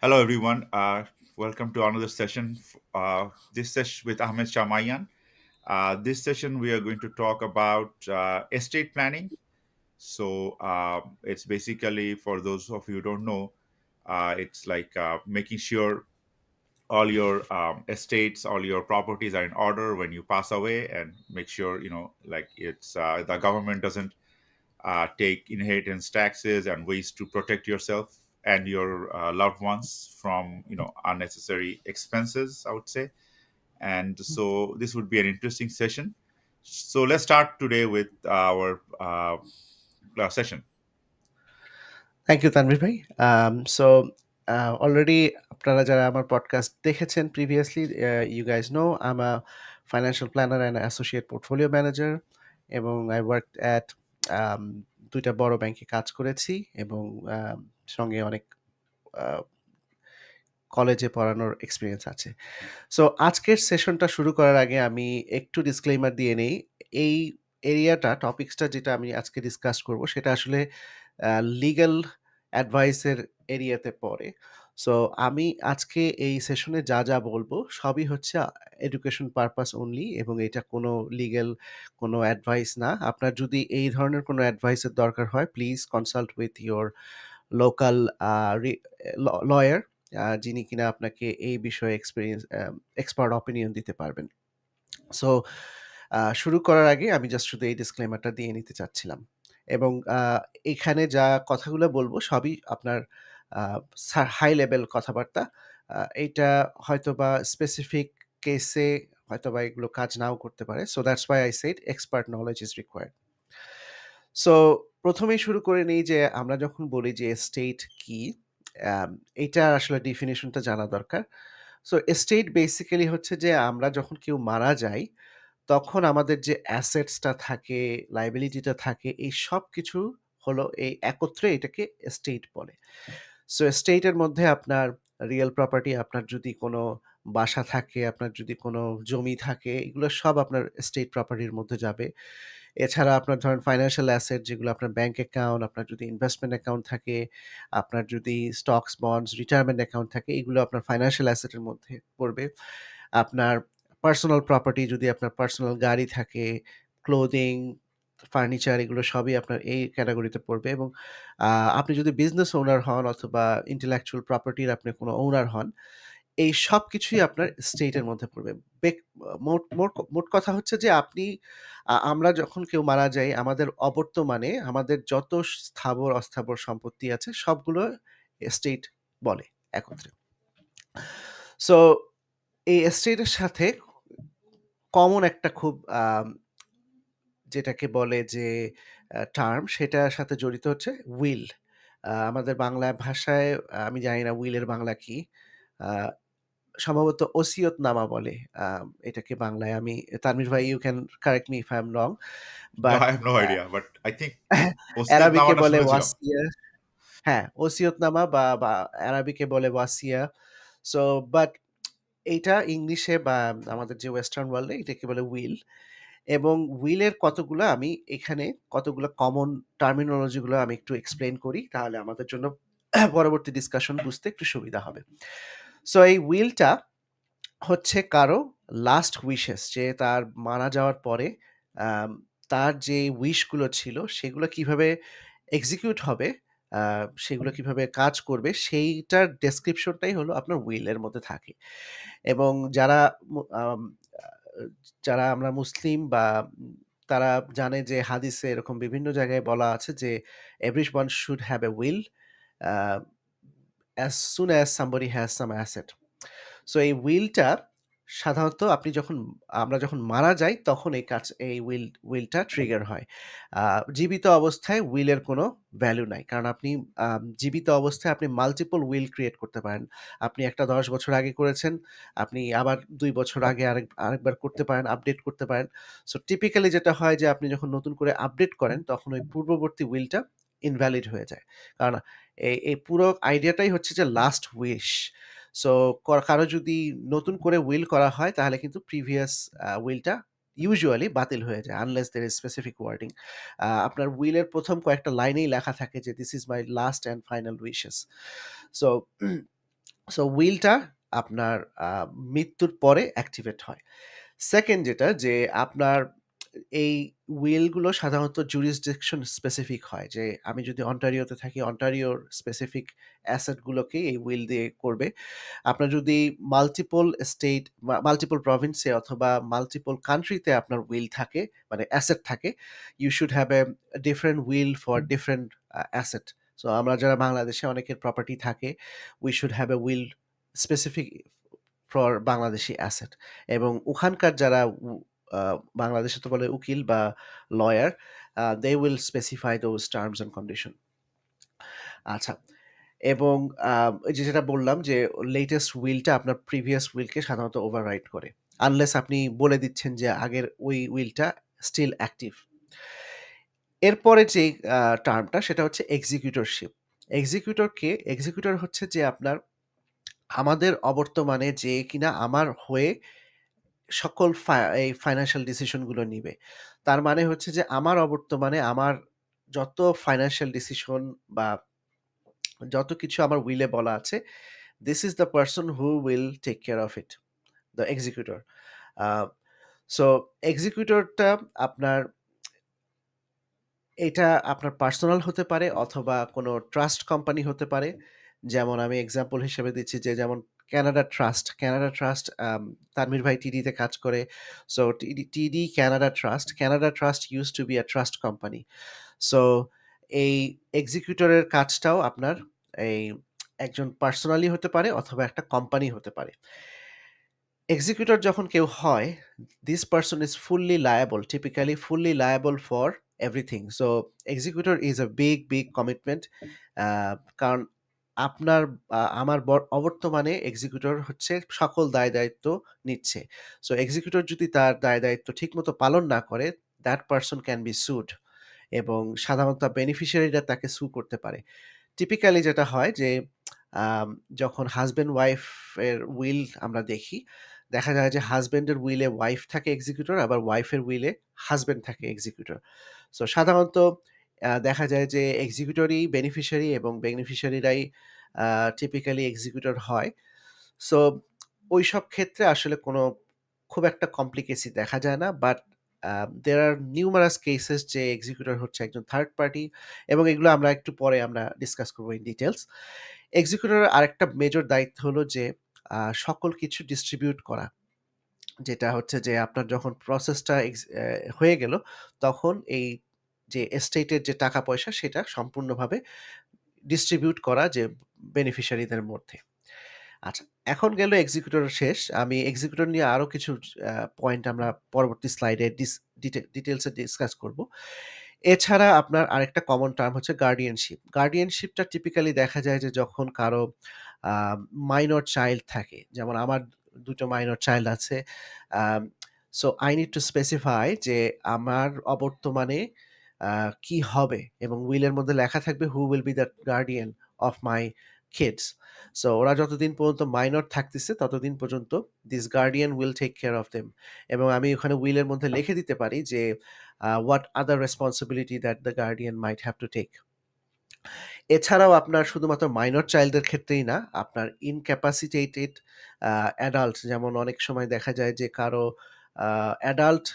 Hello, everyone. Welcome to another session. This session with Ahmed Shamayan. This session, we are going to talk about estate planning. It's basically for those of you who don't know, it's like making sure all your estates, all your properties are in order when you pass away, and make sure like it's the government doesn't take inheritance taxes and ways to protect yourself and your loved ones from unnecessary expenses, I would say. And so this would be an interesting session. So let's start today with our session. Thank you Tanvir ভাই। So already আপনারা যারা আমার podcast দেখেছেন previously, you guys know I am a financial planner and associate portfolio manager, এবং I work at দুইটা বড় ব্যাংকে কাজ করেছি, এবং সঙ্গে অনেক কলেজে পড়ানোর এক্সপিরিয়েন্স আছে। সো আজকের সেশনটা শুরু করার আগে আমি একটু ডিসক্লেইমার দিয়ে নেই। এই এরিয়াটা, টপিকসটা যেটা আমি আজকে ডিসকাস করব সেটা আসলে লিগ্যাল অ্যাডভাইসের এরিয়াতে পড়ে। সো আমি আজকে এই সেশনে যা বলবো সবই হচ্ছে এডুকেশন পারপাস অনলি, এবং এটা কোনো লিগ্যাল কোনো অ্যাডভাইস না। আপনার যদি এই ধরনের কোনো অ্যাডভাইসের দরকার হয়, please consult with your local lawyer, যিনি কিনা আপনাকে এই বিষয়ে এক্সপার্ট অপিনিয়ন দিতে পারবেন। সো শুরু করার আগে আমি জাস্ট শুধু এই ডিসক্লেমারটা দিয়ে নিতে চাচ্ছিলাম, এবং এখানে যা কথাগুলো বলবো সবই আপনার হাই লেভেল কথাবার্তা। এইটা হয়তোবা স্পেসিফিক কেসে হয়তোবা এগুলো কাজ নাও করতে পারে। So that's why I said expert knowledge is required. So প্রথমেই শুরু করে নিই যে আমরা যখন বলি যে এস্টেট কি, আম এইটা আসলে ডেফিনিশনটা জানা দরকার। সো এস্টেট বেসিক্যালি হচ্ছে যে আমরা যখন কেউ মারা যাই, তখন আমাদের যে অ্যাসেটসটা থাকে, লায়াবিলিটিটা থাকে, এই সবকিছু হলো এই একত্রে এটাকে এস্টেট বলে। সো এস্টেটের মধ্যে আপনার রিয়াল প্রপার্টি, আপনার যদি কোনো বাসা থাকে, আপনার যদি কোনো জমি থাকে, এগুলো সব আপনার এস্টেট প্রপার্টির মধ্যে যাবে। এছাড়া আপনার ধরেন ফাইন্যান্সিয়াল অ্যাসেট যেগুলো আপনার ব্যাংক অ্যাকাউন্ট, আপনার যদি ইনভেস্টমেন্ট অ্যাকাউন্ট থাকে, আপনার যদি স্টকস, বন্ডস, রিটায়ারমেন্ট অ্যাকাউন্ট থাকে, এগুলো আপনার ফাইন্যান্সিয়াল অ্যাসেটের মধ্যে পড়বে। আপনার পার্সোনাল প্রপার্টি, যদি আপনার পার্সোনাল গাড়ি থাকে, ক্লোদিং, ফার্নিচার, এগুলো সবই আপনার এই ক্যাটেগরিতে পড়বে, এবং আ আপনি যদি বিজনেস ওনার হন অথবা ইন্টেলেকচুয়াল প্রপার্টির আপনি কোনো ওনার হন, এই সবকিছুই আপনার স্টেটের মধ্যে পড়বে। বেক মোট মোট মোট কথা হচ্ছে যে আপনি আমরা যখন কেউ মারা যাই, আমাদের অবর্তমানে আমাদের যত স্থাবর অস্থাবর সম্পত্তি আছে সবগুলো এস্টেট বলে একত্রে। সো এই এস্টেটের সাথে কমন একটা খুব যেটাকে বলে যে টার্ম, সেটার সাথে জড়িত হচ্ছে উইল। আমাদের বাংলা ভাষায় আমি জানি না উইলের বাংলা কি? আ সম্ভবত ওসিয়তনামা বলে এটাকে বাংলায়। আমি তানভীর ভাই, you can correct me if I am wrong. No, but I have no uh idea, but I think ওসিয়ত অ্যারাবিকে নামাটা বলে শুনেছিলাম। ওয়াসিয়া। হ্যাঁ, ওসিয়তনামা বা অ্যারাবিকে বলে ওয়াসিয়া। সো বাট এইটা ইংলিশে বা আমাদের যে ওয়েস্টার্ন ওয়ার্লড এ এটাকে বলে উইল। এবং উইলের কতগুলা আমি এখানে কতগুলা কমন টার্মিনোলজি গুলো আমি একটু এক্সপ্লেইন করি। তাহলে আমাদের জন্য পরবর্তী ডিসকাশন বুঝতে একটু সুবিধা হবে। সো এই উইলটা হচ্ছে কারো লাস্ট উইশেস, যে তার মারা যাওয়ার পরে আম তার যে উইশ গুলো ছিল সেগুলো কিভাবে এক্সিকিউট হবে, আ সেগুলো কিভাবে কাজ করবে, সেইটার ডেসক্রিপশনটাই হলো আপনার উইলের মধ্যে থাকে। এবং যারা মু আম আ যারা আমরা মুসলিম বা তারা জানে যে হাদিসে এরকম বিভিন্ন জায়গায় বলা আছে যে everyone should have a will a as soon as somebody has some asset. So এই উইলটা সাধারণত আমরা যখন মারা যাই তখন এই উইলটা ট্রিগার হয়। আ জীবিত অবস্থায় উইলের কোনো ভ্যালু নাই। কারণ আপনি জীবিত অবস্থায় আপনি মাল্টিপল উইল ক্রিয়েট করতে পারেন। আপনি একটা ১০ বছর আগে করেছেন, আপনি আবার ২ বছর আগে আরেকবার করতে পারেন, আপডেট করতে পারেন। সো টিপিক্যালি যেটা হয় যে আপনি যখন নতুন করে আপডেট করেন তখন ওই পূর্ববর্তী উইলটা ইনভ্যালিড হয়ে যায়। কারণ এই পুরো আইডিয়াটাই হচ্ছে যে লাস্ট উইশ। সো কারো যদি নতুন করে উইল করা হয় তাহলে কিন্তু প্রিভিয়াস উইলটা ইউজুয়ালি বাতিল হয়ে যায় unless there is specific wording. আপনার উইলের ১ম কয়েকটা লাইনেই লেখা থাকে যে, "this is my last and final wishes." So so উইলটা আপনার আ মৃত্যুর পরে অ্যাক্টিভেট হয়। সেকেন্ড যেটা যে আপনার এই উইলগুলো সাধারণত jurisdiction স্পেসিফিক হয়। যে আমি যদি অন্টারিওতে থাকি, অন্টারিওর স্পেসিফিক অ্যাসেট গুলোকেই এই উইল দিয়ে করবে। আপনার যদি মাল্টিপল স্টেট বা মাল্টিপল প্রভিন্সে অথবা মাল্টিপল কান্ট্রিতে আপনার উইল থাকে, মানে অ্যাসেট থাকে, you should have a different will for different asset. So আমরা যারা বাংলাদেশে অনেকের প্রপার্টি থাকে, we should have a will specific for Bangladeshi asset, এবং ওখানকার যারা আ বাংলাদেশে তো বলে উকিল বা lawyer, they will specify those terms and condition। আচ্ছা, এবং এই যে যেটা বললাম যে লেটেস্ট উইলটা আপনার প্রিভিয়াস উইলকে সাধারণত ওভাররাইড করে। আনলেস আপনি বলে দিচ্ছেন যে আগের ওই উইলটা স্টিল অ্যাক্টিভ। এরপরে যেই টার্মটা সেটা হচ্ছে এক্সিকিউটরশিপ। এক্সিকিউটর কে? এক্সিকিউটর হচ্ছে যে আপনার আমাদের অবর্তমানে যে কিনা আমার হয়ে সকল এই ফাইন্যান্সিয়াল ডিসিশন গুলো নিবে। তার মানে হচ্ছে যে আমার অবর্তমানে আমার যত ফাইন্যান্সিয়াল ডিসিশন বা যত কিছু আমার উইলে বলা আছে, this is the person who will take care of it, the executor। Uh so এক্সিকিউটরটা আপনার এটা আপনার পার্সোনাল হতে পারে অথবা কোনো ট্রাস্ট কোম্পানি হতে পারে। যেমন আমি এক্সাম্পল হিসেবে দিচ্ছি যে যেমন Canada trust. Canada trust Tanvir ভাই টিডিতে কাজ করে। সো টিডি Canada trust. Canada trust used to be a trust company। So এই এক্সিকিউটরের কাজটাও আপনার এই একজন পার্সোনালি হতে পারে অথবা একটা কোম্পানি হতে পারে। এক্সিকিউটর যখন কেউ হয়, this person is fully liable, typically fully liable for everything। So executor is a big, big commitment। কারণ আপনার আমার অবর্তমানে এক্সিকিউটর হচ্ছে সকল দায়-দায়িত্ব নিচ্ছে। সো এক্সিকিউটর যদি তার দায়-দায়িত্ব ঠিকমতো পালন না করে, that person can be sued, এবং সাধারণত বেনিফিশিয়ারিরা তাকে সু করতে পারে। টিপিক্যালি যেটা হয় যে আম যখন হাসব্যান্ড ওয়াইফ এর উইল আমরা দেখি, দেখা যায় যে হাসব্যান্ডের উইলে ওয়াইফ থাকে এক্সিকিউটর, আবার ওয়াইফের উইলে হাসব্যান্ড থাকে এক্সিকিউটর। সো সাধারণত দেখা যায় যে এক্সিকিউটরই বেনিফিশিয়ারি এবং বেনিফিশিয়ারিরাই আ টিপিক্যালি এক্সিকিউটর হয়। সো ওইসব ক্ষেত্রে আসলে কোনো খুব একটা কমপ্লিকেসি দেখা যায় না। But there are numerous cases যে এক্সিকিউটর হচ্ছে একজন থার্ড পার্টি, এবং এগুলো আমরা একটু পরে আমরা ডিসকাস করব ইন ডিটেইলস। এক্সিকিউটরের আরেকটা মেজর দায়িত্ব হলো যে সকল কিছু ডিস্ট্রিবিউট করা। যেটা হচ্ছে যে আপনার যখন প্রসেসটা হয়ে গেল, তখন এই যে এস্টেটের যে টাকা-পয়সা সেটা সম্পূর্ণভাবে ডিস্ট্রিবিউট করা যে বেনিফিশিয়ারিদের মধ্যে। আচ্ছা, এখন গেল এক্সিকিউটর শেষ। আমি এক্সিকিউটর নিয়ে আরো কিছু পয়েন্ট আমরা পরবর্তী স্লাইডে ডিটেইলসে ডিসকাস করব। এছাড়া আপনার আরেকটা কমন টার্ম হচ্ছে গার্ডিয়ানশিপ। গার্ডিয়ানশিপটা টিপিক্যালি দেখা যায় যে যখন কারো আ মাইনর চাইল্ড থাকে। যেমন আমার ২ টো মাইনর চাইল্ড আছে। আম so I need to specify যে আমার অবর্তমানে আ কি হবে, এবং উইলের মধ্যে লেখা থাকবে who will be the guardian of my kids। So ওরা যতদিন পর্যন্ত মাইনর থাকতেছে ততদিন পর্যন্ত this guardian will take care of them, এবং আমি ওখানে উইলের মধ্যে লিখে দিতে পারি যে what other responsibility that the guardian might have to take. এছাড়াও আপনার শুধুমাত্র মাইনর চাইল্ডদের ক্ষেত্রেই না, আপনার ইনক্যাপাসিটেটেড অ্যাডাল্ট, যেমন অনেক সময় দেখা যায় যে কারো অ্যাডাল্ট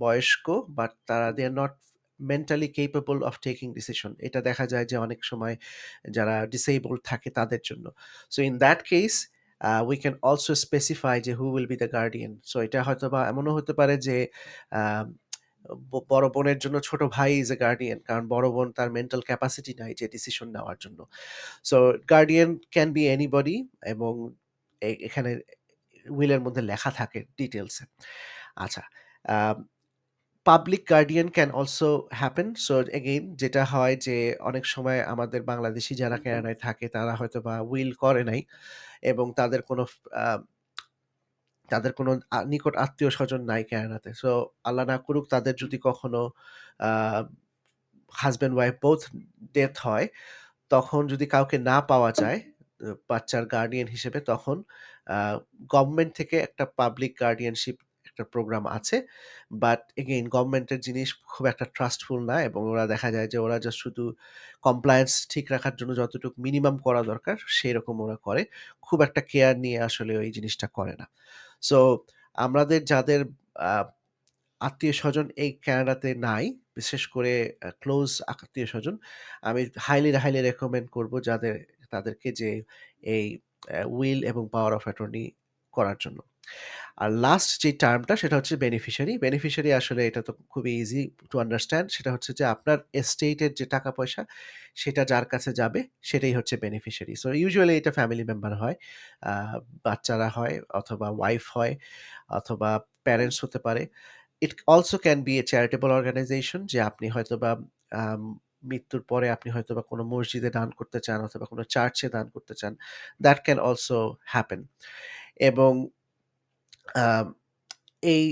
বয়স্ক, বাট তারা they are not mentally capable of taking decision. এটা দেখা যায় যে অনেক সময় যারা ডিসেবলড থাকে তাদের জন্য। So in that case we can also specify যে who will be the guardian. So এটা হয়তোবা এমনও হতে পারে যে আ বড় বোনের জন্য ছোট ভাই ইজ এ গার্ডিয়ান। কারণ বড় বোন তার মেন্টাল ক্যাপাসিটি নাই যে ডিসিশন নেওয়ার জন্য। So guardian can be anybody, এবং এখানে উইলের মধ্যে লেখা থাকে ডিটেইলস এ। আচ্ছা, uh public guardian can also happen. So again যেটা হয় যে অনেক সময় আমাদের বাংলাদেশী যারা কানাডায় থাকে তারা হয়তোবা উইল করে নাই, এবং আ তাদের কোনো নিকট আত্মীয়স্বজন নাই কানাডাতে। সো আল্লাহ না করুক তাদের যদি কখনো আ হাসব্যান্ড ওয়াইফ বোথ ডেথ হয়, তখন যদি কাউকে না পাওয়া যায় বাচ্চার গার্ডিয়ান হিসেবে, তখন আ গভর্নমেন্ট থেকে একটা পাবলিক গার্ডিয়ানশিপ একটা প্রোগ্রাম আছে। বাট এগেইন গভর্নমেন্টের জিনিস খুব একটা ট্রাস্টফুল না এবং ওরা দেখা যায় যে ওরা জাস্ট শুধু কমপ্লায়েন্স ঠিক রাখার জন্য যতটুকু মিনিমাম করা দরকার সেরকম ওরা করে। খুব একটা কেয়ার নিয়ে আসলে ওই জিনিসটা করে না। সো আমাদের যাদের আ আত্মীয়স্বজন এই কানাডাতে নাই, বিশেষ করে ক্লোজ আত্মীয়স্বজন, আমি হাইলি রেকমেন্ড করব তাদেরকে যে এই উইল এবং পাওয়ার অফ অ্যাটর্নি করার জন্য। আর লাস্ট যে টার্মটা সেটা হচ্ছে বেনিফিশিয়ারি। বেনিফিশিয়ারি আসলে এটা তো খুবই ইজি টু আন্ডারস্ট্যান্ড। সেটা হচ্ছে যে আপনার এস্টেটের যে টাকা-পয়সা সেটা যার কাছে যাবে সেটাই হচ্ছে বেনিফিশিয়ারি। সো ইউজুয়ালি এটা ফ্যামিলি মেম্বার হয়, আ বাচ্চারা হয় অথবা ওয়াইফ হয় অথবা প্যারেন্টস হতে পারে। It also can be a charitable organisation যে আপনি হয়তোবা আম মৃত্যুর পরে আপনি হয়তোবা কোনো মসজিদে দান করতে চান অথবা কোনো চার্চে দান করতে চান। দ্যাট ক্যান অলসো হ্যাপেন এবং আম এই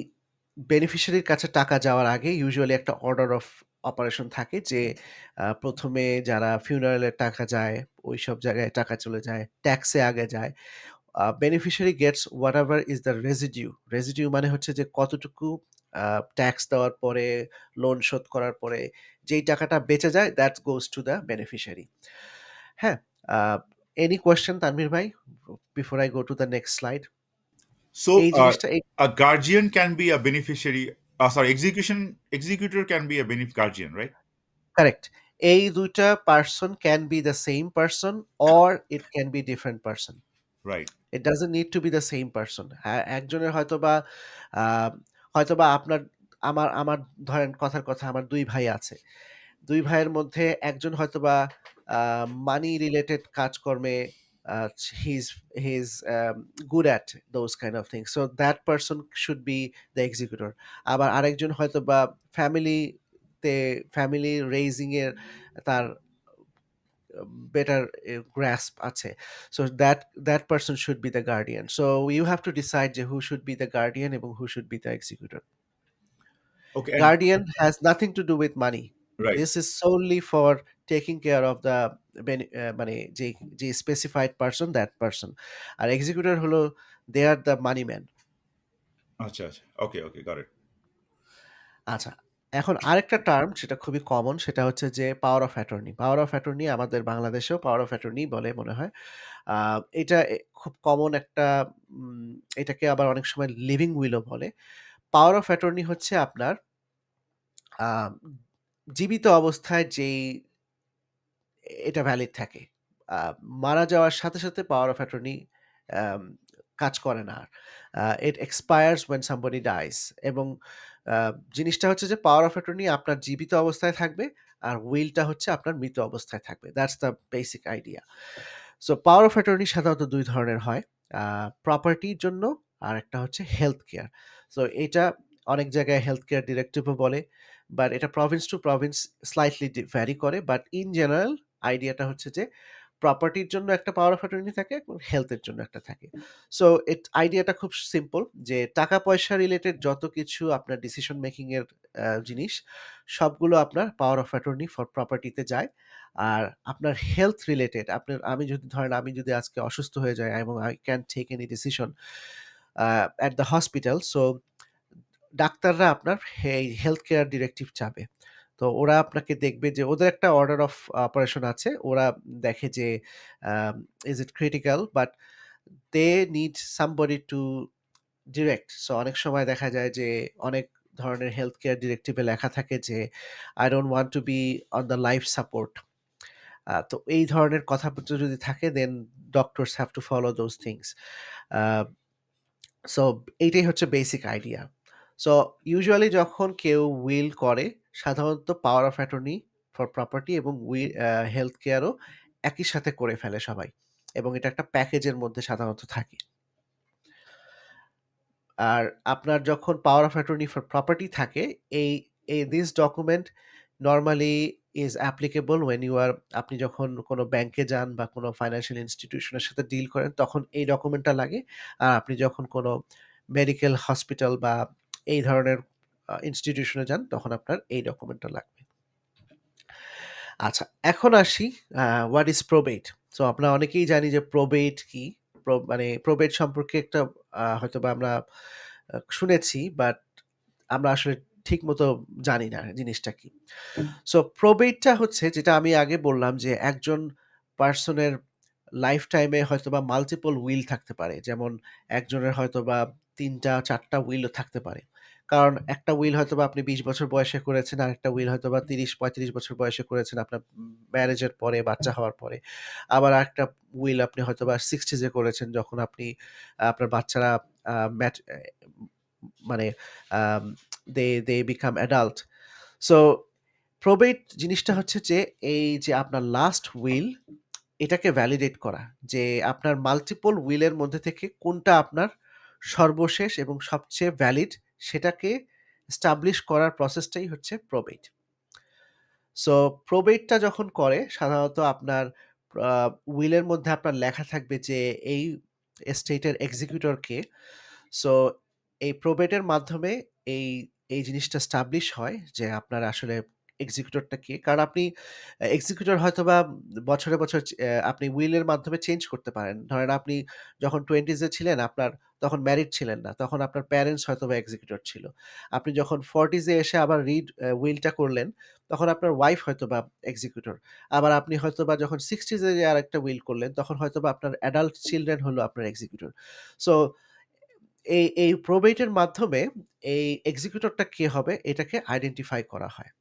বেনিফিশিয়ারির কাছে টাকা যাওয়ার আগে ইউজুয়ালি একটা অর্ডার অফ অপারেশন থাকে যে ১ম এ যারা ফিউনারাল এর টাকা যায়, ওইসব জায়গায় টাকা চলে যায়। ট্যাক্সে আগে যায়। Beneficiary gets whatever is the residue. Residue মানে হচ্ছে যে কতটুকু আ ট্যাক্স দেওয়ার পরে, লোন শোধ করার পরে যেই টাকাটা বেঁচে যায় that goes to the beneficiary. হ্যাঁ? আ এনি কোয়েশ্চেন তানভীর ভাই? Before I go to the next slide. So এই জিনিসটা a guardian can be a beneficiary. Sorry, executor can be a guardian, right? Correct. এই ২ টা person can be the same person or it can B different person. Right. It doesn't need to B the same person. হ্যাঁ, একজনের হয়তোবা আ হয়তোবা আপনার আমার আমার ধরেন কথার কথা আমার ২ ভাই আছে। ২ ভাইয়ের মধ্যে একজন হয়তোবা আ মানি রিলেটেড কাজকর্মে uh he is he is good at those kind of things. So that person should be the executor. আবার আরেকজন হয়তোবা ফ্যামিলিতে ফ্যামিলি রেইজিং এর তার better grasp আছে. So that person should be the guardian. So you have to decide যে who should be the guardian এবং who should be the executor. Okay. And Guardian has nothing to do with money. right. This is solely for taking care of the মানে যে specified person that person. R executor হলো they are the money man. Acha, acha. Okay, okay, got it. আচ্ছা। এখন আরেকটা term সেটা খুবই common সেটা হচ্ছে যে পাওয়ার of attorney. Power of attorney আমাদের বাংলাদেশেও পাওয়ার অফ অ্যাটর্নি বলে মনে হয়। আ এটা খুব কমন একটা উম এটাকে আবার অনেক সময় লিভিং উইল ও বলে। পাওয়ার অফ অ্যাটর্নি হচ্ছে আপনার আ জীবিত অবস্থায় যেই এটা ভ্যালিড থাকে। আ মারা যাওয়ার সাথে পাওয়ার অফ অ্যাটর্নি আম কাজ করে না আর। ইট এক্সপায়ার্স when somebody dies এবং আ জিনিসটা হচ্ছে যে পাওয়ার অফ অ্যাটর্নি আপনার জীবিত অবস্থায় থাকবে আর উইলটা হচ্ছে আপনার মৃত অবস্থায় থাকবে। That's the basic idea. So power of attorney সাধারণত ২ ধরনের হয়। প্রপার্টির জন্য আরেকটা হচ্ছে হেলথ কেয়ার। সো এটা অনেক জায়গায় হেলথ কেয়ার ডিরেক্টিভ ও বলে। বাট এটা province to province slightly vary করে। বাট ইন জেনারেল আইডিয়াটা হচ্ছে যে প্রপার্টির জন্য একটা পাওয়ার অফ অ্যাটর্নি থাকে এবং হেলথের জন্য একটা থাকে। সো আইডিয়াটা খুব সিম্পল যে টাকা-পয়সা রিলেটেড যত কিছু আপনার ডিসিশন মেকিং এর জিনিস সবগুলো আপনার পাওয়ার অফ অ্যাটর্নি ফর প্রপার্টিতে যায়। আর আপনার হেলথ রিলেটেড আমি যদি ধরেন আমি যদি আজকে অসুস্থ হয়ে যাই এবং I can't take any decision at the hospital so ডাক্তাররা আপনার এই হেলথ কেয়ার ডিরেক্টিভ চাবে। তো ওরা আপনাকে দেখবে যে ওদের একটা অর্ডার অফ অপারেশন আছে। ওরা দেখে যে um is it critical but they need somebody to direct. So অনেক সময় দেখা যায় যে অনেক ধরনের হেলথ কেয়ার ডিরেক্টিভ এ লেখা থাকে যে I don't want to be on the life support. তো এই ধরনের কথাবার্তা যদি থাকে then doctors have to follow those things. Uh so এইটাই হচ্ছে বেসিক আইডিয়া। সো ইউজুয়ালি যখন কেউ উইল করে সাধারণত পাওয়ার অফ অ্যাটর্নি ফর প্রপার্টি এবং হেলথ কেয়ারও একই সাথে করে ফেলে সবাই। এবং এটা একটা প্যাকেজের মধ্যে সাধারণত থাকে। আর আপনার যখন power of attorney for property থাকে এই this document normally is applicable when you are আপনি যখন কোনো ব্যাংকে যান বা কোনো ফাইন্যান্সিয়াল ইনস্টিটিউশনের সাথে ডিল করেন তখন এই ডকুমেন্টটা লাগে। আর আপনি যখন কোনো মেডিকেল হসপিটাল বা এই ধরনের ইনস্টিটিউশনে যান তখন আপনার এই ডকুমেন্টটা লাগবে। আচ্ছা, এখন আসি হোয়াট ইজ প্রোবেট? সো আমরা অনেকেই জানি যে প্রোবেট কি? মানে প্রোবেট সম্পর্কে একটা হয়তোবা আমরা শুনেছি, বাট আমরা আসলে ঠিকমতো জানি না জিনিসটা কি। সো প্রবেটটা হচ্ছে যেটা আমি আগে বললাম যে একজন পারসনের লাইফ টাইমে হয়তোবা মাল্টিপল উইল থাকতে পারে। যেমন একজনের হয়তোবা ৩ টা ৪ টা উইলও থাকতে পারে। কারণ একটা উইল হয়তোবা আপনি ২০ বছর বয়সে করেছেন, আরেকটা উইল হয়তোবা ৩০-৩৫ বছর বয়সে করেছেন আপনার ম্যারেজের পরে, বাচ্চা হওয়ার পরে। আবার আরেকটা উইল আপনি হয়তোবা 60s এ করেছেন যখন আপনি আপনার বাচ্চারা আ ম্যাচ এ মানে um they become adult. So probate জিনিসটা হচ্ছে যে এই যে আপনার লাস্ট উইল এটাকে ভ্যালিডেট করা। যে আপনার মাল্টিপল উইলের মধ্যে থেকে কোনটা আপনার সর্বশেষ এবং সবচেয়ে ভ্যালিড সেটাকে এস্টাবলিশ করার প্রসেসটাই হচ্ছে প্রবেট। সো প্রবেটটা যখন করে সাধারণত আপনার আ উইলের মধ্যে আপনার লেখা থাকবে যে এই এস্টেটের এক্সিকিউটর কে। সো এই প্রবেটের মাধ্যমে এই, এই জিনিসটা এস্টাবলিশ হয় যে আপনার আসলে এক্সিকিউটরটা কে। কারণ আপনি এক্সিকিউটর হয়তোবা বছরে, বছর আপনি উইলের মাধ্যমে চেঞ্জ করতে পারেন। ধরেন আপনি যখন 20s এ ছিলেন আপনার তখন ম্যারিড ছিলেন না। তখন আপনার প্যারেন্টস হয়তোবা এক্সিকিউটর ছিল। আপনি যখন 40s এ এসে আবার উইলটা করলেন তখন আপনার ওয়াইফ হয়তোবা এক্সিকিউটর। আবার আপনি হয়তোবা যখন 60s এ যেয়ে আরেকটা উইল করলেন তখন হয়তোবা আপনার অ্যাডাল্ট চিলড্রেন হলো আপনার এক্সিকিউটর। সো এই প্রবেট এর মাধ্যমে এই এক্সিকিউটরটা কে হবে এটাকে আইডেন্টিফাই করা হয়।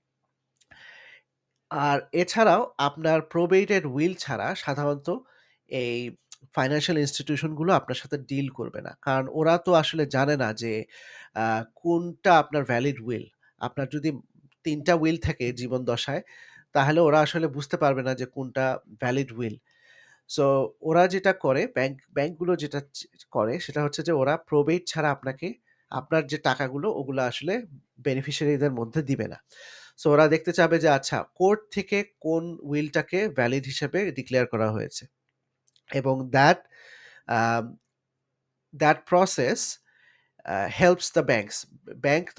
আর এছাড়াও আপনার প্রবেটেড উইল ছাড়া সাধারণত এই ফাইন্যান্সিয়াল ইনস্টিটিউশন গুলো আপনার সাথে ডিল করবে না। কারণ ওরা তো আসলে জানে না যে আ কোনটা আপনার ভ্যালিড উইল। আপনার যদি ৩ টা উইল থাকে জীবন দশায়, তাহলে ওরা আসলে বুঝতে পারবে না যে কোনটা ভ্যালিড উইল। সো ওরা যেটা করে ব্যাংকগুলো যেটা করে সেটা হচ্ছে যে ওরা প্রবেট ছাড়া আপনাকে আপনার যে টাকাগুলো ওগুলো আসলে বেনিফিশিয়ারিদের মধ্যে দিবে না। সো ওরা দেখতে চাবে যে আচ্ছা কোর্ট থেকে কোন উইলটাকে ভ্যালিড হিসেবে ডিক্লেয়ার করা হয়েছে এবং um that process helps the banks.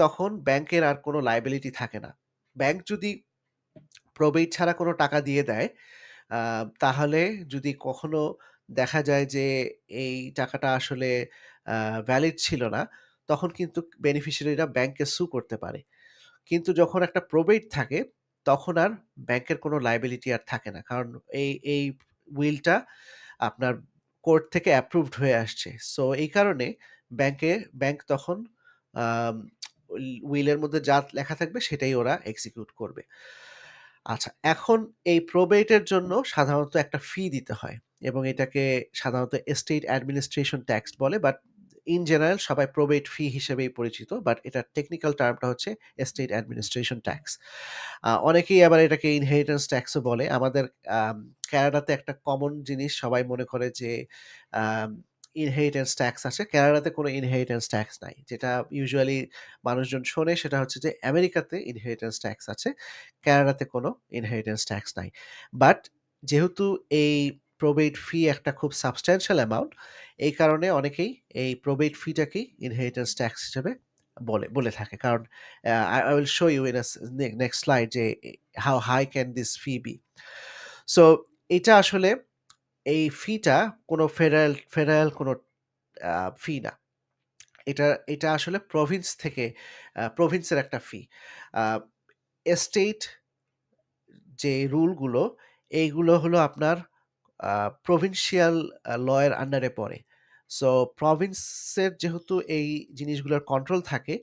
তখন ব্যাংকের আর কোনো লায়াবিলিটি থাকে না। ব্যাংক যদি প্রবেট ছাড়া কোনো টাকা দিয়ে দেয় আ তাহলে যদি কখনো দেখা যায় যে এই টাকাটা আসলে আ ভ্যালিড ছিল না, তখন কিন্তু বেনিফিশিয়ারিরা ব্যাংককে সু করতে পারে। কিন্তু যখন একটা প্রবেট থাকে, তখন আর ব্যাংকের কোনো লায়াবিলিটি আর থাকে না। কারণ এই উইলটা আপনার কোর্ট থেকে অ্যাপ্রুভড হয়ে আসছে। সো এই কারণে ব্যাংকে ব্যাংক তখন আম উইলের মধ্যে যা লেখা থাকবে সেটাই ওরা এক্সিকিউট করবে। আচ্ছা, এখন এই প্রবেট এর জন্য সাধারণত একটা ফি দিতে হয় এবং এটাকে সাধারণত এস্টেট অ্যাডমিনিস্ট্রেশন ট্যাক্স বলে। বাট ইন জেনারেল সবাই প্রবেট ফি হিসেবেই পরিচিত। বাট এটার টেকনিক্যাল টার্মটা হচ্ছে এস্টেট অ্যাডমিনিস্ট্রেশন ট্যাক্স। অনেকেই আবার এটাকে ইনহেরিটেন্স ট্যাক্সও বলে। আমাদের আম কানাডাতে একটা কমন জিনিস সবাই মনে করে যে আম ইনহেরিটেন্স ট্যাক্স আছে। কানাডাতে কোনো ইনহেরিটেন্স ট্যাক্স নাই। যেটা ইউজুয়ালি মানুষজন শোনে সেটা হচ্ছে যে আমেরিকাতে ইনহেরিটেন্স ট্যাক্স আছে। কানাডাতে কোনো ইনহেরিটেন্স ট্যাক্স নাই। বাট যেহেতু এই প্রবেট ফি একটা খুব সাবস্ট্যানশিয়াল অ্যামাউন্ট, এই কারণে অনেকেই এই প্রবেট ফিটাকেই ইনহেরিটেন্স ট্যাক্স হিসেবে বলে থাকে। কারণ I will show you in a next slide যে how high can this fee be. So এটা আসলে এই ফিটা কোনো ফেডারেল কোনো আ ফি না। এটা আসলে প্রভিন্সের একটা ফি। আ এস্টেট যে রুলগুলো এইগুলো হলো আপনার আ প্রভিন্সিয়াল ল এর আন্ডারে পড়ে। সো প্রভিন্সের যেহেতু এই জিনিসগুলোর কন্ট্রোল থাকে,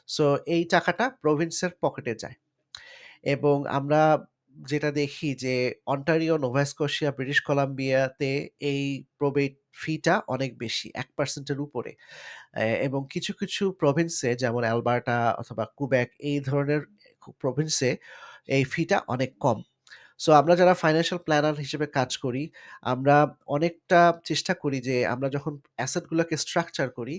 সো এই টাকাটা প্রভিন্সের পকেটে যায়। এবং আমরা যেটা দেখি যে অন্টারিও, নোভা স্কশিয়া, ব্রিটিশ কলাম্বিয়াতে এই প্রবেট ফিটা অনেক বেশি ১% এর উপরে। এবং কিছু, কিছু প্রভিন্সে যেমন অ্যালবার্টা অথবা কুবেক এই ধরনের প্রভিন্সে এই ফিটা অনেক কম। সো আমরা যারা ফাইন্যান্সিয়াল প্ল্যানার হিসেবে কাজ করি, আমরা অনেকটা চেষ্টা করি যে আমরা যখন অ্যাসেট গুলাকে স্ট্রাকচার করি,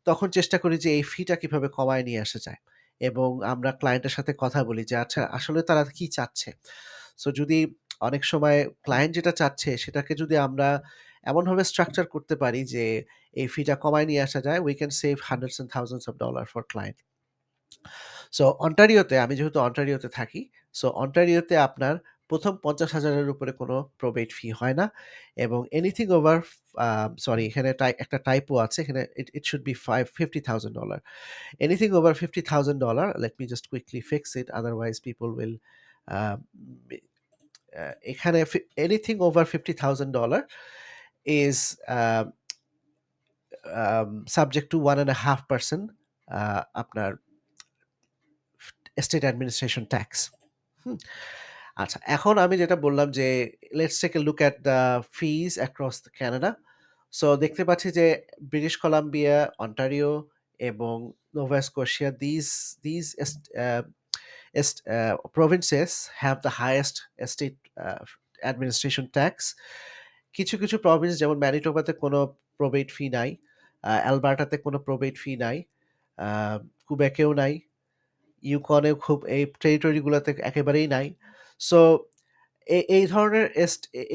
তখন চেষ্টা করি যে এই ফিটা কিভাবে কমায় নিয়ে আসা যায়। এবং আমরা ক্লায়েন্টের সাথে কথা বলি যে আচ্ছা আসলে তারা কি চাচ্ছে? সো যদি অনেক সময় ক্লায়েন্ট যেটা চাচ্ছে সেটাকে যদি আমরা এমনভাবে স্ট্রাকচার করতে পারি যে এই ফিটা কমায় নিয়ে আসা যায়, we can save hundreds and thousands of dollars for client. So অন্টারিওতে আমি যেহেতু অন্টারিওতে থাকি, সো অন্টারিওতে আপনার ১ম ৫০,০০০ এর উপরে কোনো প্রবেট ফি হয় না এবং এনিথিং ওভার সরি এখানে একটা টাইপো আছে। এখানে it should be $50,000. Anything over $50,000, let me just quickly fix it, otherwise people will um, এখানে anything over $50,000 is subject to 1.5% আপনার স্টেট অ্যাডমিনিস্ট্রেশন ট্যাক্স। হুম? আচ্ছা, এখন আমি যেটা বললাম যে let's take a look at the fees across Canada. So দেখতে পাচ্ছি যে ব্রিটিশ কলাম্বিয়া, অন্টারিও এবং Nova Scotia, these provinces have the highest state administration tax. কিছু, কিছু প্রভিন্স যেমন ম্যানিটোবাতে কোনো প্রবেট ফি নাই, অ্যালবার্টাতে কোনো প্রবেট ফি নাই, আ কুবেকেও নাই, ইউকনেও খুব এই টেরিটরিগুলোতে একেবারেই নাই। সো এই ধরনের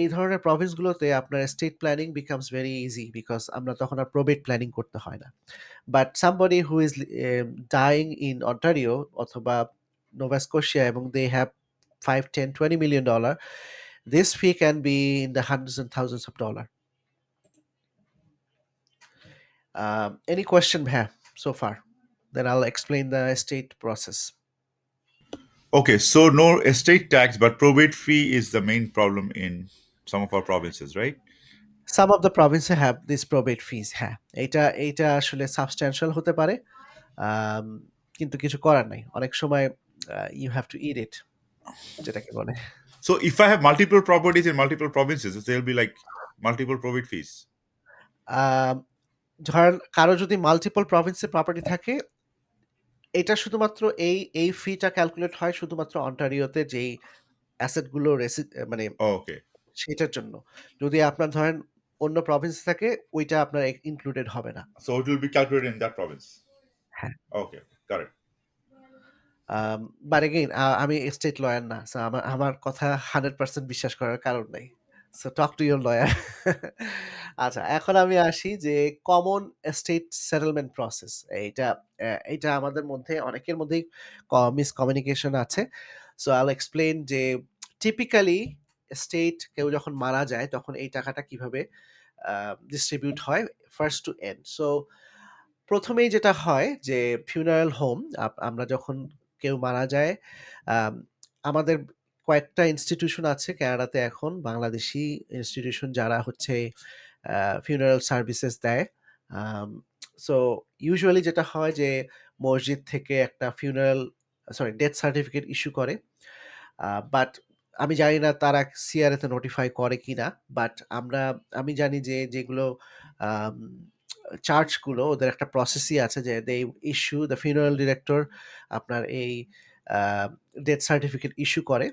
এই ধরনের প্রভিন্সগুলোতে আপনার estate planning becomes very easy because আমরা তখন আর probate planning করতে হয় না। But somebody who is dying in Ontario অথবা Nova Scotia এবং they have 5, 10, $20 million, this fee can be in the hundreds and thousands of dollars. Any question, Bhaiya, so far? Then I'll explain the estate process. Okay, so no estate tax, but probate fee is the main problem in some of our provinces, right? Some of the provinces have this probate fees, হ্যাঁ। এইটা আসলে substantial হতে পারে। আম কিন্তু কিছু করার নাই। অনেক সময় you have to eat it, যেটাকে বলে। So if I have multiple properties in multiple provinces, there'll be like multiple probate fees. আম ধরেন কারো যদি মাল্টিপল প্রভিন্সে প্রপার্টি থাকে, এটা শুধুমাত্র এই ফিটা ক্যালকুলেট হয় শুধুমাত্র অন্টারিওতে যেই অ্যাসেট গুলো মানে Oh, okay. সেটার জন্য। যদি আপনার ধরেন অন্য প্রভিন্স থাকে, ওইটা আপনার ইনক্লুডেড হবে না। So it will be calculated in that province. হ্যাঁ। Okay, got it. But again আমি স্টেট লয়ার না। সো আমার আমার কথা 100% বিশ্বাস করার কারণ নাই। So talk to your lawyer. আচ্ছা, এখন আমি আসি যে কমন এস্টেট সেটেলমেন্ট প্রসেস। এইটা আমাদের মধ্যে অনেকের মধ্যেই মিসকমিউনিকেশন আছে। সো আই উইল এক্সপ্লেইন যে টিপিক্যালি এস্টেট কেউ যখন মারা যায় তখন এই টাকাটা কিভাবে ডিস্ট্রিবিউট হয় ফার্স্ট টু এন্ড। সো ১ম এই যেটা হয় যে ফিউনারাল হোম আমরা যখন কেউ মারা যায়, আম আমাদের কয়েকটা ইনস্টিটিউশন আছে কানাডাতে এখন বাংলাদেশী ইনস্টিটিউশন যারা হচ্ছে ফিউনারাল সার্ভিসেস দেয়। আম সো ইউজুয়ালি যেটা হয় যে মসজিদ থেকে একটা ডেথ সার্টিফিকেট ইস্যু করে। বাট আমি জানি না তারা সিআরএ তে নোটিফাই করে কিনা। বাট আমি জানি যে যেগুলো আম চার্চগুলো ওদের একটা প্রসেসই আছে যে দে ইস্যু দ্য ফিউনারাল ডিরেক্টর আপনার এই আ ডেথ সার্টিফিকেট ইস্যু করে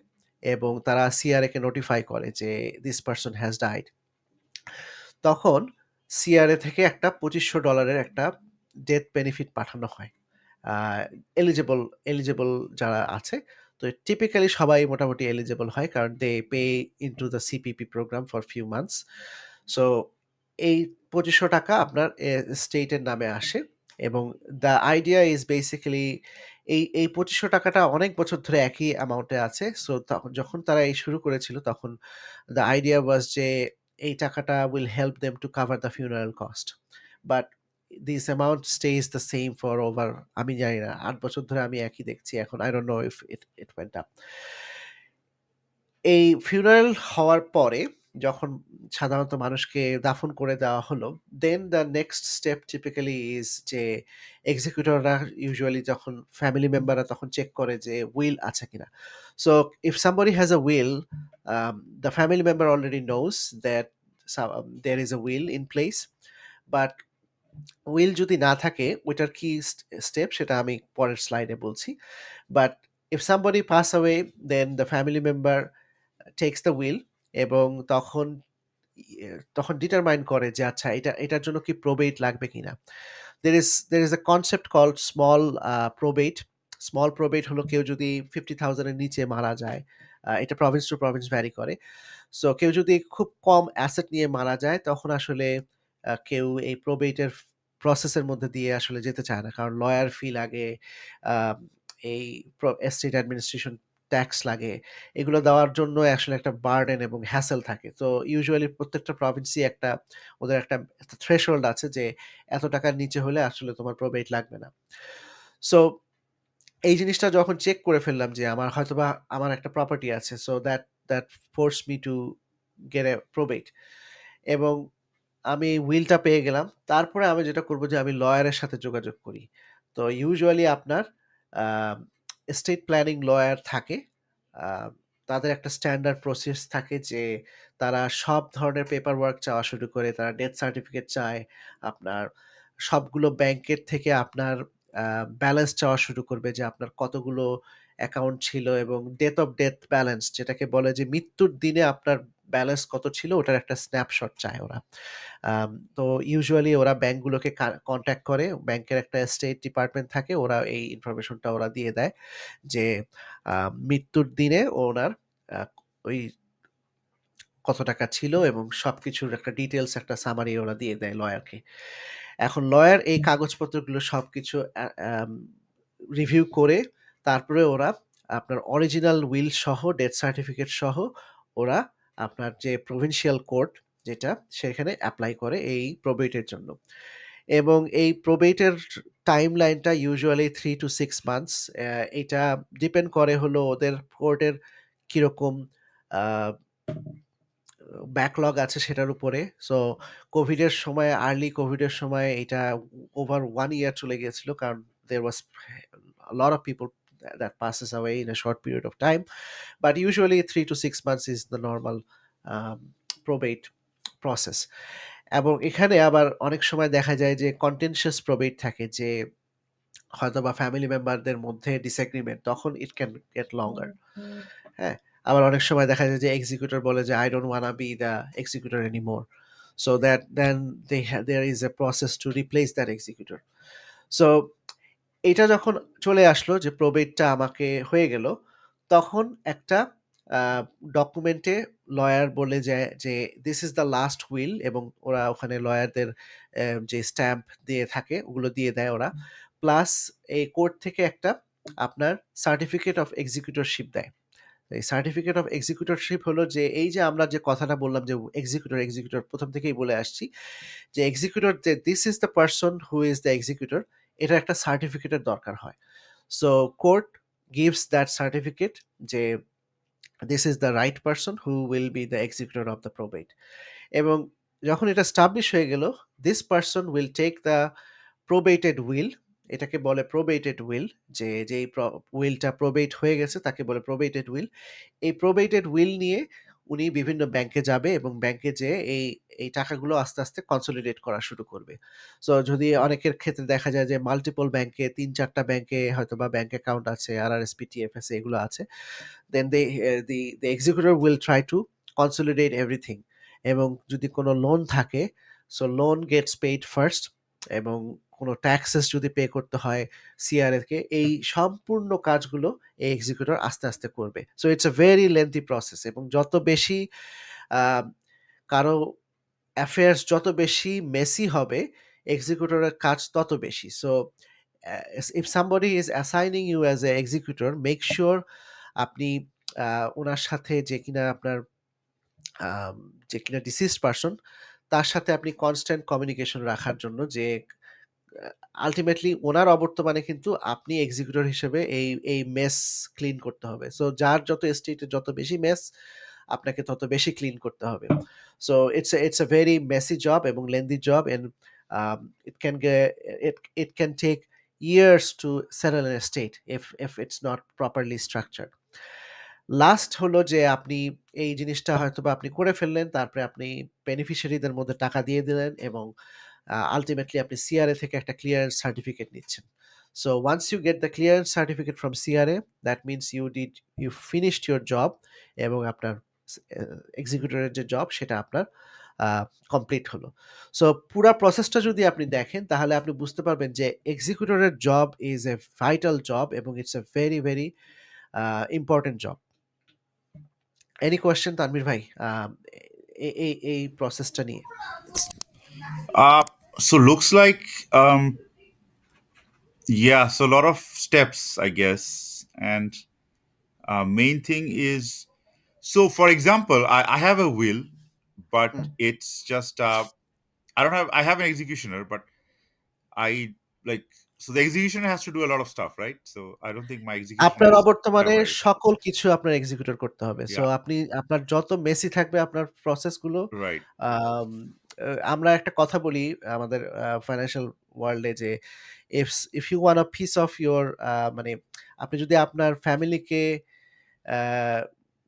এবং তারা সিআরএ কে নোটিফাই করে যে দিস পারসন হ্যাজ ডাইড। তখন সিআরএ থেকে একটা $২৫০০ একটা ডেথ বেনিফিট পাঠানো হয়। আ এলিজিবল এলিজিবল যারা আছে। তো টিপিক্যালি সবাই মোটামুটি এলিজিবল হয়। কারণ they pay into the CPP programme for few months. So এই ৳২৫০০ আপনার স্টেটের নামে আসে এবং দ্য আইডিয়া ইজ বেসিক্যালি এই ৳২৫০০ টা অনেক বছর ধরে একই অ্যামাউন্টে আছে। সো তখন যখন তারা এই শুরু করেছিল তখন দ্য আইডিয়া ওয়াজ যে এই টাকাটা will help them to cover the funeral cost. But this amount stage the same for over, আমি জানি না, ৮ বছর ধরে আমি একই দেখছি এখন। I don't know if it went up. এই ফিউনারাল হওয়ার পরে যখন সাধারণত মানুষকে দাফন করে দেওয়া হলো, then the next step typically is যে এক্সিকিউটররা ইউজুয়ালি যখন ফ্যামিলি মেম্বাররা তখন চেক করে যে উইল আছে কিনা। So if somebody has a will, the family member already knows that there is a will in place. But will যদি না থাকে ওইটার কি স্টেপ সেটা আমি পরের স্লাইডে বলছি। But if somebody pass away, then the family member takes the will এবং তখন ডিটারমাইন করে যে আচ্ছা এটার জন্য কি প্রবেট লাগবে কিনা। there is a concept called small probate. Small probate হলো কেউ যদি 50,000 এর নিচে মারা যায়। এটা প্রভিন্স টু প্রভিন্স ভ্যারি করে। সো কেউ যদি খুব কম অ্যাসেট নিয়ে মারা যায় তখন আসলে কেউ এই প্রবেটের প্রসেসের মধ্যে দিয়ে আসলে যেতে চায় না। কারণ লয়ার ফি লাগে। আ এই এস্টেট অ্যাডমিনিস্ট্রেশন ট্যাক্স লাগে। এগুলো দেওয়ার জন্য আসলে একটা বার্ডেন এবং হ্যাসেল থাকে। তো ইউজুয়ালি প্রত্যেকটা প্রভিন্সই ওদের একটা থ্রেশহোল্ড আছে যে এত টাকার নিচে হলে আসলে তোমার প্রবেট লাগবে না। সো এই জিনিসটা যখন চেক করে ফেললাম যে আমার হয়তোবা আমার একটা প্রপার্টি আছে। So that force me to get A probate, এবং আমি উইলটা পেয়ে গেলাম। তারপরে আমি যেটা করব যে আমি লয়ারের সাথে যোগাযোগ করি। তো ইউজুয়ালি আপনার আ এস্টেট প্ল্যানিং লয়ার থাকে। আ তাদের একটা স্ট্যান্ডার্ড প্রসেস থাকে যে তারা সব ধরনের পেপার ওয়ার্ক চাওয়া শুরু করে। তারা ডেথ সার্টিফিকেট চায়। আপনার সবগুলো ব্যাংকের থেকে আপনার আ ব্যালেন্স চাওয়া শুরু করবে যে আপনার কতগুলো অ্যাকাউন্ট ছিল, এবং ডেথ ব্যালেন্স যেটাকে বলে যে মৃত্যুর দিনে আপনার ব্যালেন্স কত ছিল ওটার একটা স্ন্যাপশট চায় ওরা। আম তো ইউজুয়ালি ওরা ব্যাংকগুলোকে কনট্যাক্ট করে। ব্যাংকের একটা স্টেট ডিপার্টমেন্ট থাকে। ওরা এই ইনফরমেশনটা ওরা দিয়ে দেয় যে মৃত্যুর দিনে ওনার আ ওই কত টাকা ছিল এবং সবকিছুর একটা ডিটেইলস একটা সামারি ওরা দিয়ে দেয় লয়ারকে। এখন লয়ার এই কাগজপত্রগুলো সবকিছু রিভিউ করে তারপরে ওরা আপনার অরিজিনাল উইল সহ ডেথ সার্টিফিকেট সহ ওরা আপনার যে প্রভিন্সিয়াল কোর্ট যেটা সেখানে এপ্লাই করে এই প্রবেটের জন্য। এবং এই প্রবেটের টাইমলাইনটা ইউজুয়ালি 3 to 6 মান্থস। এটা ডিপেন্ড করে হলো ওদের কোর্টের কিরকম আ ব্যাকলগ আছে সেটার উপরে। সো কোভিডের সময়, আর্লি কোভিডের সময় এটা ওভার 1 ইয়ার চলে গিয়েছিল। কারণ there was a lot of people that passes away in a short period of time. But usually 3 to 6 months is the normal um, probate process. এবং এখানে আবার অনেক সময় দেখা যায় যে contentious probate থাকে, যে হয়তোবা ফ্যামিলি মেম্বারদের মধ্যে ডিসএগ্রিমেন্ট, তখন ইট ক্যান গেট লঙ্গার। হ্যাঁ? আবার অনেক সময় দেখা যায় যে এক্সিকিউটর বলে যে, "I don't wanna be the executor anymore." So that then there is a process to replace that executor. So এইটা যখন চলে আসলো যে প্রবেটটা আমাকে হয়ে গেল, তখন একটা আ ডকুমেন্টে লয়ার বলে যে, "this is the last will", এবং ওরা ওখানে লয়ারদের যে স্ট্যাম্প দিয়ে থাকে ওগুলো দিয়ে দেয় ওরা। প্লাস এই কোর্ট থেকে একটা আপনার সার্টিফিকেট অফ এক্সিকিউটরশিপ দেয়। এই সার্টিফিকেট অফ এক্সিকিউটরশিপ হলো যে এই যে আমরা যে কথাটা বললাম যে এক্সিকিউটর ১ম থেকেই বলে আসছি যে এক্সিকিউটর, যে this is the person who is the executor, এটার একটা সার্টিফিকেটের দরকার হয়। So court gives that certificate যে this is the right person who will be the executor of the probate. এবং যখন এটা এস্টাবলিশ হয়ে গেল, this person will take the probated will, এটাকে বলে প্রবেটেড উইল, যে যেই উইলটা প্রবেট হয়ে গেছে তাকে বলে প্রবেটেড উইল। এই প্রবেটেড উইল নিয়ে উনি বিভিন্ন ব্যাংকে যাবে এবং ব্যাংকে যেয়ে এই টাকাগুলো আস্তে আস্তে কনসলিডেট করা শুরু করবে। সো যদি অনেকের ক্ষেত্রে দেখা যায় যে মাল্টিপল ব্যাংকে ৩-৪ টা ব্যাংকে হয়তোবা ব্যাংক অ্যাকাউন্ট আছে, আরআরএসপি, টিএফএসএ এগুলো আছে। দেন the executor will try to consolidate everything, এবং যদি কোনো লোন থাকে, so loan gets paid first, এবং কোনো ট্যাক্সেস যদি পে করতে হয় সিআরএ কে, এই সম্পূর্ণ কাজগুলো এই এক্সিকিউটর আস্তে আস্তে করবে। So it's a very lengthy process, এবং যত বেশি আহ, কারো অ্যাফেয়ার্স যত বেশি মেসি হবে, এক্সিকিউটরের কাজ তত বেশি। So if somebody is assigning you as a executor, make sure আপনি উনার সাথে আম যে কিনা ডিসিজড পারসন, তার সাথে আপনি কনস্ট্যান্ট কমিউনিকেশন রাখার জন্য, যে আল্টিমেটলি উনার অবর্তমানে কিন্তু আপনি এক্সিকিউটর হিসেবে এই মেস ক্লিন করতে হবে। সো যার যত এস্টেটে যত বেশি মেস, আপনাকে তত বেশি ক্লিন করতে হবে। So it's a very messy job এবং lengthy job, and um, it can get it can take years to settle an estate if it's not properly structured. Last হলো যে আপনি এই জিনিসটা হয়তোবা আপনি করে ফেললেন। তারপরে আপনি বেনিফিশিয়ারিদের মধ্যে টাকা দিয়ে দিলেন, এবং আল্টিমেটলি আপনি সিআরএ থেকে একটা ক্লিয়ারেন্স সার্টিফিকেট নিচ্ছেন। So once you get the clearance certificate from CRA, that means you finished your job, এবং আপনার এক্সিকিউটরের যে জব সেটা আপনার আ কমপ্লিট হলো। সো পুরা প্রসেসটা যদি আপনি দেখেন তাহলে আপনি বুঝতে পারবেন যে এক্সিকিউটরের job is a vital job, এবং it's a very, very important job. Any question Tanvir ভাই এই প্রসেসটা নিয়ে? uh so looks like yeah, so a lot of steps, I guess. And Main thing is, so for example, I have a will, but hmm. it's just I don't have I have an executioner, but I like, so the executioner has to do a lot of stuff, right? So I don't think my executioner আপনার is অবর্তমানে cover everything. সকল কিছু আপনার executor করতে হবে। So Yeah, আপনি আপনার যত মেসি থাকবে আপনার প্রসেস গুলো right. আম আমরা একটা কথা বলি আমাদের ফাইন্যান্সিয়াল ওয়ার্লড এ যে if you want a piece of your মানে আপনি যদি আপনার ফ্যামিলিকে আ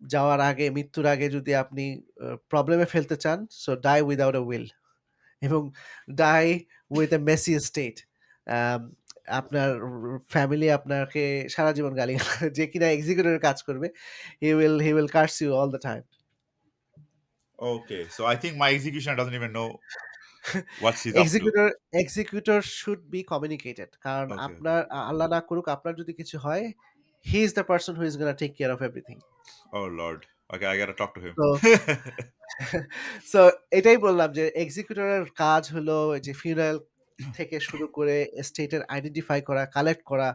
যাওয়ার আগে মৃত্যুর আগে যদি আপনি প্রবলেমে ফেলতে চান, so die without a will এবং die with a messy state. Um আপনার ফ্যামিলি আপনাকে সারা জীবন গালি যে কিনা এক্সিকিউটর এর কাজ করবে, he will curse you all the time. Okay, so I think my executioner doesn't even know what she's up to. Executor executor should be communicated. কারণ Okay, okay. আপনার আল্লাহ না করুক আপনার যদি কিছু হয়, he is the person who is gonna take care of everything. Oh Lord. Okay, I gotta talk to him. তো so এটাই বললাম যে এক্সিকিউটরের কাজ হলো যে ফিউনারাল থেকে শুরু করে এস্টেটের আইডেন্টিফাই করা, কালেক্ট করা,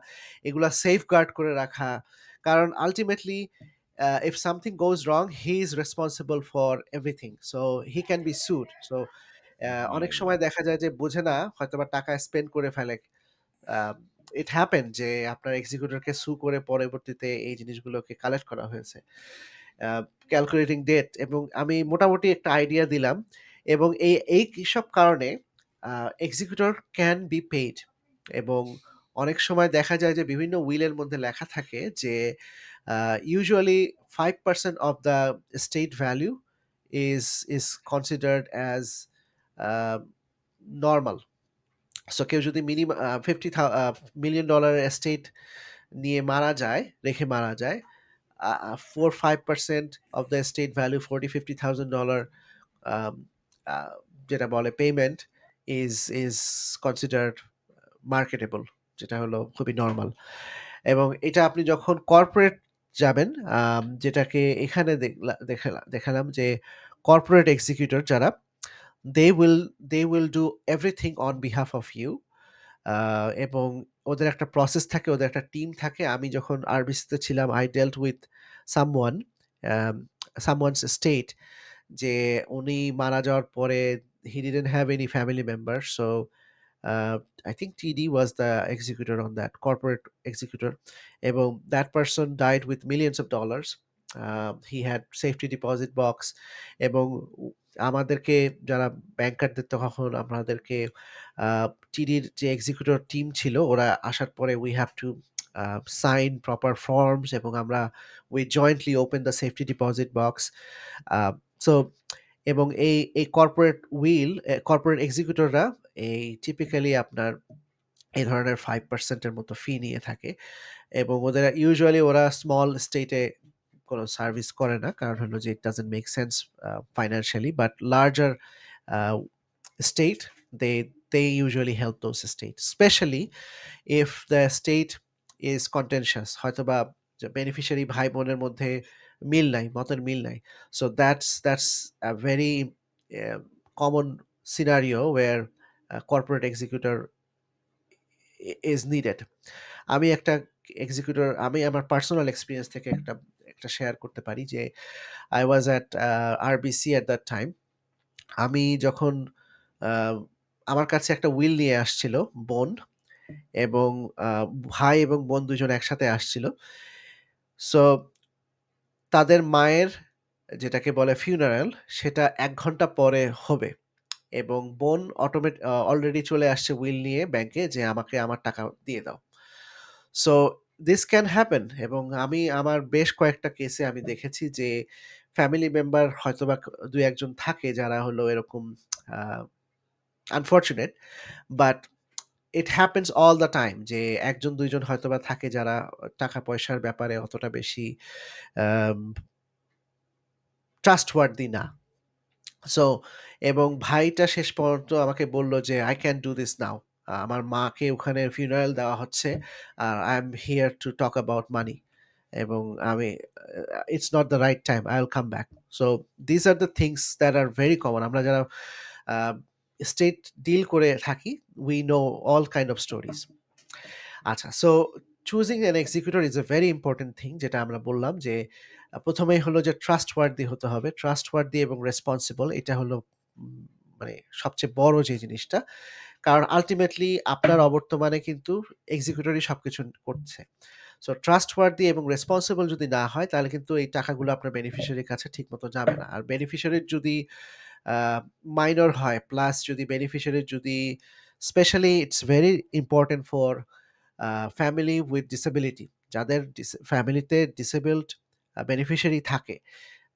এগুলা সেফগার্ড করে রাখা। কারণ ultimately if something goes wrong, he is responsible for everything. So he can be sued. So অনেক Yeah, yeah. সময় দেখা যায় যে বোঝে না হয়তোবা টাকা স্পেন্ড করে ফেলে। ইট হ্যাপেন যে আপনার এক্সিকিউটরকে সু করে পরবর্তীতে এই জিনিসগুলোকে কালেক্ট করা হয়েছে। ক্যালকুলেটিং ডেট এবং আমি মোটামুটি একটা আইডিয়া দিলাম এবং এই সব কারণে এক্সিকিউটর ক্যান বি পেইড এবং অনেক সময় দেখা যায় যে বিভিন্ন উইলের মধ্যে লেখা থাকে যে usually 5% of the state value is is considered as normal. So কেউ যদি মিনিমাম $50 মিলিয়ন এস্টেট নিয়ে মারা যায়, রেখে মারা যায়, 4-5% of the estate value, 40-50,000 dollar, um, uh, যেটা বলে পেমেন্ট ইজ কনসিডার্ড মার্কেটেবল, যেটা হলো খুবই নর্মাল। এবং এটা আপনি যখন কর্পোরেট যাবেন, যেটাকে এখানে দেখালাম যে কর্পোরেট এক্সিকিউটর যারা, they will they will do everything on behalf of you. এবং ওদের একটা প্রসেস থাকে, ওদের একটা টিম থাকে। আমি যখন আরবিসিতে ছিলাম, I dealt with someone, um, someone's estate, যে উনি মারা যাওয়ার পরে he didn't have any family member. So uh, I think TD was the executor on that, corporate executor. এবং that person died with millions of dollars. He had safety deposit box এবং আমাদেরকে যারা ব্যাংকারদের তখন আমাদেরকে টিডির যে এক্সিকিউটর টিম ছিল ওরা আসার পরে we have to sign proper forms এবং আমরা we jointly open the safety deposit box. So এবং এই কর্পোরেট এক্সিকিউটররা এই টিপিক্যালি আপনার এই ধরনের 5% এর মতো ফি নিয়ে থাকে এবং ওদের ইউজুয়ালি ওরা স্মল স্টেটে কোনো সার্ভিস করে না। কারণ হলো যে it doesn't make sense financially, but larger estate, they they usually help those estate, specially if the estate is contentious, হয়তোবা বেনিফিশিয়ারি ভাই বোনের মধ্যে মিল নাই, মতের মিল নাই। So that's a very common scenario where corporate executor is needed. আমি একটা এক্সিকিউটর, আমি আমার পার্সোনাল এক্সপেরিয়েন্স থেকে একটা একটা শেয়ার করতে পারি যে I was at RBC at that time. আমি যখন আহ, আমার কাছে একটা উইল নিয়ে আসছিল বোন এবং ভাই এবং বোন দুজন একসাথে আসছিল। সো তাদের মায়ের যেটাকে বলে ফিউনারাল, সেটা ১ ঘন্টা পরে হবে এবং বোন অলরেডি চলে আসছে উইল নিয়ে ব্যাংকে যে আমাকে আমার টাকা দিয়ে দাও। সো দিস ক্যান হ্যাপেন এবং আমি আমার বেশ কয়েকটা কেসে আমি দেখেছি যে ফ্যামিলি মেম্বার হয়তোবা ২-১ জন থাকে যারা হলো এরকম uh unfortunate, but it happens all the time যে ১ জন ২ জন হয়তোবা থাকে যারা টাকা-পয়সার ব্যাপারে অতটা বেশি আম ট্রাস্টওয়ার্দি না। সো এবং ভাইটা শেষ পর্যন্ত আমাকে বলল যে, "I can do this now." আমার মাকে ওখানে funeral দেওয়া হচ্ছে। আর I am here to talk about money এবং আমি it's not the right time. I'll come back. So these are the things that are very common. আমরা যারা আ স্টেট ডিল করে থাকি, we know all kind of stories. আচ্ছা, so choosing an executor is a very important thing, যেটা আমরা বললাম যে প্রথমেই হলো যে ট্রাস্ট ওয়ার্দি হতে হবে। ট্রাস্ট ওয়ার্দি এবং রেসপন্সিবল, এটা হলো উম, মানে সবচেয়ে বড় যে জিনিসটা। কারণ আলটিমেটলি আপনার অবর্তমানে কিন্তু এক্সিকিউটরই সবকিছু করছে। সো ট্রাস্টওয়ার্দি এবং রেসপন্সিবল যদি না হয়, তাহলে কিন্তু এই টাকাগুলো আপনার বেনিফিশিয়ারির কাছে ঠিকমতো যাবে না। আর বেনিফিশিয়ারির যদি মাইনর হয়, প্লাস যদি বেনিফিশিয়ারির যদি, specially it's very important for family with disability, যাদের ফ্যামিলিতে ডিসেবলড বেনিফিশিয়ারি থাকে,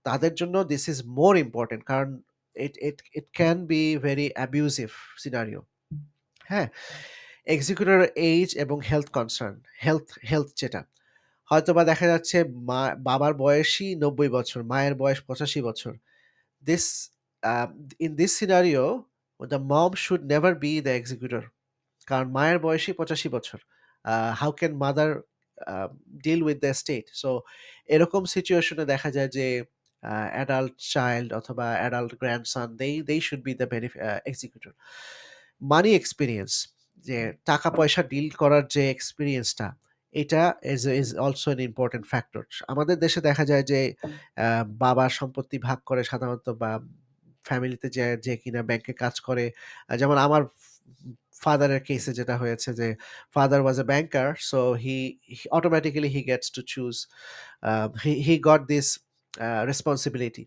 তাদের জন্য দিস ইজ মোর ইম্পর্টেন্ট। কারণ it can be very abusive scenario. হ্যাঁ, এক্সিকিউটর এইজ এবং হেলথ কনসার্ন, হেলথ যেটা হয়তোবা দেখা যাচ্ছে বাবার বয়সই ৯০ বছর, মায়ের বয়স ৮৫ বছর। This in this scenario the mom should never be the executor, কারণ মায়ের বয়সই ৮৫ বছর। How can mother deal with the estate? So এরকম সিচুয়েশনে দেখা যায় যে অ্যাডাল্ট চাইল্ড অথবা adult grandson, they should be the executor. Money experience, যে টাকা পয়সা ডিল করার যে এক্সপিরিয়েন্সটা, এটা is also an important factor. আমাদের দেশে দেখা যায় যে বাবার সম্পত্তি ভাগ করে সাধারণত, বা ফ্যামিলিতে যে যে কিনা ব্যাংকে কাজ করে। যেমন আমার ফাদারের কেসে যেটা হয়েছে যে father was A banker, so he automatically he gets to choose, he got this responsibility.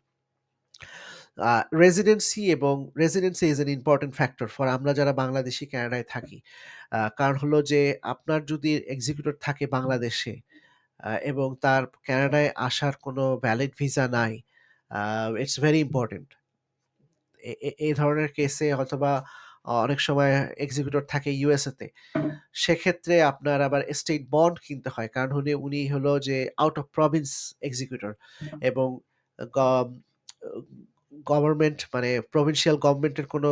Residency is an important factor for আমরা যারা বাংলাদেশি কানাডায় থাকি। কারণ হলো যে আপনার যদি এক্সিকিউটর থাকে বাংলাদেশে, এবং তার কানাডায় আসার কোনো ভ্যালিড ভিসা নাই, ইটস ভেরি ইম্পর্টেন্ট। এই ধরনের কেসে হয়তোবা অনেক সময় এক্সিকিউটর থাকে ইউএসএ তে, সেক্ষেত্রে আপনার আবার স্টেট বন্ড কিনতে হয়, কারণ উনি হলো যে আউট অফ প্রভিন্স এক্সিকিউটর। এবং গভর্নমেন্ট মানে প্রভিন্সিয়াল গভর্নমেন্টের কোনো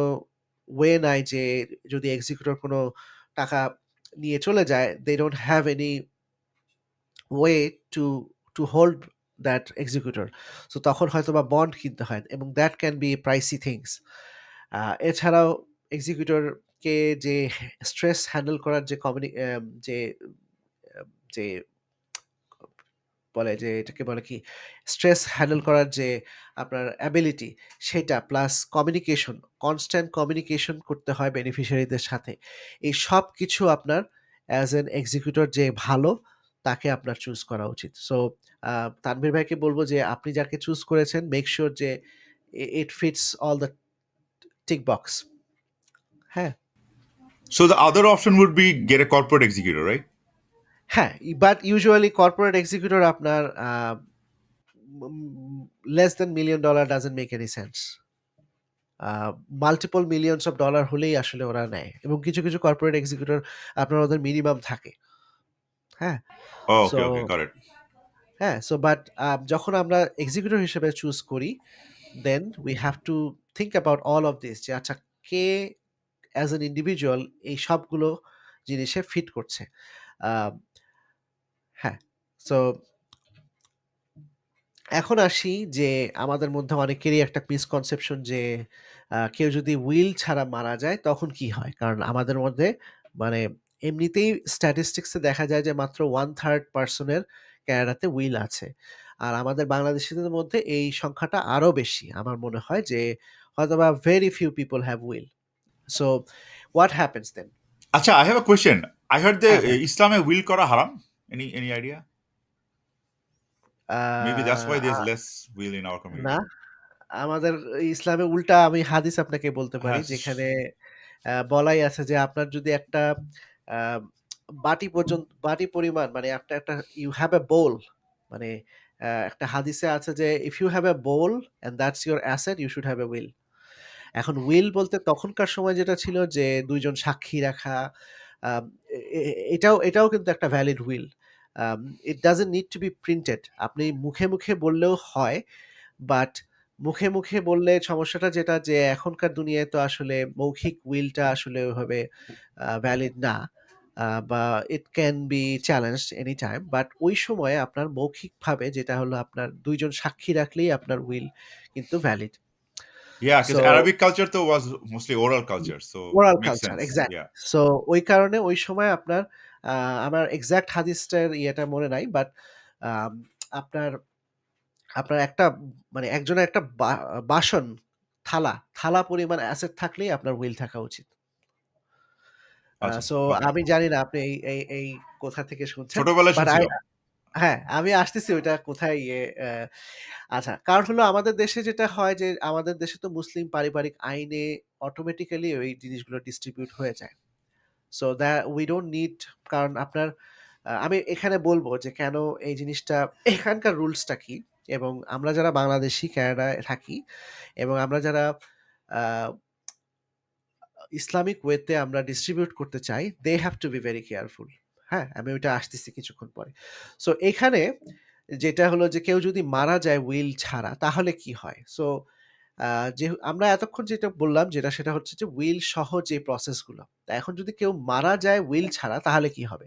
ওয়ে নাই যে যদি এক্সিকিউটর কোনো টাকা নিয়ে চলে যায়, they don't have any way to hold that executor. So তখন হয়তো বা বন্ড কিনতে হয়, এবং that can be pricey things. এছাড়াও এক্সিকিউটরকে যে স্ট্রেস হ্যান্ডেল করার যে যে যে বলে যে এটাকে বলে কি, স্ট্রেস হ্যান্ডেল করার যে আপনার অ্যাবিলিটি, সেটা প্লাস কমিউনিকেশন, কনস্ট্যান্ট কমিউনিকেশন করতে হয় বেনিফিশিয়ারিদের সাথে। এই সব কিছু আপনার অ্যাজ এন এক্সিকিউটর যে ভালো, তাকে আপনার চুজ করা উচিত। সো তানভীর ভাইকে বলবো যে আপনি যাকে চুজ করেছেন, মেক শিওর যে it fits all the tick box. হ্যাঁ, So the other option would be get a corporate executor, right? হ্যাঁ, বাট ইউজুয়ালি কর্পোরেট এক্সিকিউটর আপনার less than $1 million doesn't make any sense. Multiple millions of dollar হলেই আসলে ওরা নেয়, এবং কিছু কিছু কর্পোরেট এক্সিকিউটর আপনার ওদের মিনিমাম থাকে। হ্যাঁ, Oh, সো okay, okay, got it. হ্যাঁ, সো বাট যখন আমরা এক্সিকিউটর হিসেবে চুজ করি, then we have to think about all of this, যে আচ্ছা কে অ্যাজ এন ইন্ডিভিজুয়াল এই সবগুলো জিনিসে ফিট করছে। আহ, হ্যাঁ, সো এখন আসি যে আমাদের মধ্যে অনেকেরই একটা মিসকনসেপশন যে কেউ যদি উইল ছাড়া মারা যায় তখন কি হয়? কারণ আমাদের মধ্যে মানে এমনিতেই স্ট্যাটিস্টিক্সে দেখা যায় যে মাত্র 1/3 পারসনের কানাডাতে উইল আছে। আর আমাদের বাংলাদেশীদের মধ্যে এই সংখ্যাটা আরো বেশি। আমার মনে হয় যে হয়তোবা very few people have will. So what happens then? Acha, I have a question. I heard the হ্যাঁ ভাই। Islam will kora haram. Any idea? Maybe that's ah, why there's a less will in our না, community. আমাদের ইসলামে উল্টা আমি হাদিস আপনাকে বলতে পারি, Yes. যেখানে বলাই আছে যে আপনার যদি একটা বাটি পরিমাণ, মানে একটা একটা ইউ হ্যাভ এ বোল, মানে একটা হাদিসে আছে যে if you have a bowl and that's your asset, you should have a will. এখন উইল বলতে তখনকার সময় যেটা ছিল যে দুইজন সাক্ষী রাখা, আম, এটাও কিন্তু একটা valid will. It doesn't need to B printed, আপনি মুখে মুখে বললেও হয়। বাট মুখে বললে সমস্যাটা যেটা, যে এখনকার দুনিয়ায় তো আসলে মৌখিক উইলটা আসলে ওইভাবে ভ্যালিড না, বা ইট can B challenged any time. But ওই সময়ে আপনার মৌখিকভাবে যেটা হলো, আপনার ২ জন সাক্ষী রাখলেই আপনার উইল কিন্তু valid. Yeah, because so Arabic culture though was mostly oral culture, so oral makes culture, sense. Exactly. Yeah. So ওই কারণে ওই সময় আপনার আ আমার এক্সাক্ট হাদিসটার ইয়েটা মনে নাই। বাট আম আপনার আপনার একটা মানে একজনের একটা বাসন, থালা পরিমাণ অ্যাসেট থাকলেই আপনার উইল থাকা উচিত। আচ্ছা, সো ওকে। আমি জানি না আপনি এই কোথা থেকে শুনছেন। ছোটবেলায় বাট শুনছিলাম। হ্যাঁ, আমি আসতেছি ওইটা কোথায় আচ্ছা, কারণ হলো আমাদের দেশে যেটা হয় যে আমাদের দেশে তো মুসলিম পারিবারিক আইনে অটোমেটিক্যালি ওই জিনিসগুলো ডিস্ট্রিবিউট হয়ে যায়। সো উই ডোন্ট নিড, কারণ আপনার আমি এখানে বলব যে কেন এই জিনিসটা, এখানকার রুলসটা কি? এবং আমরা যারা বাংলাদেশী কানাডায় থাকি এবং আমরা যারা আ ইসলামিক ওয়েতে আমরা ডিস্ট্রিবিউট করতে চাই, they have to be very careful. হ্যাঁ? আমি ওইটা আসতেছি কিছুক্ষণ পরে। সো এখানে যেটা হলো যে কেউ যদি মারা যায় উইল ছাড়া তাহলে কি হয়? সো আ আমরা এতক্ষণ যেটা বললাম সেটা হচ্ছে যে উইল সহ যে প্রসেস গুলো। তা এখন যদি কেউ মারা যায় উইল ছাড়া তাহলে কি হবে?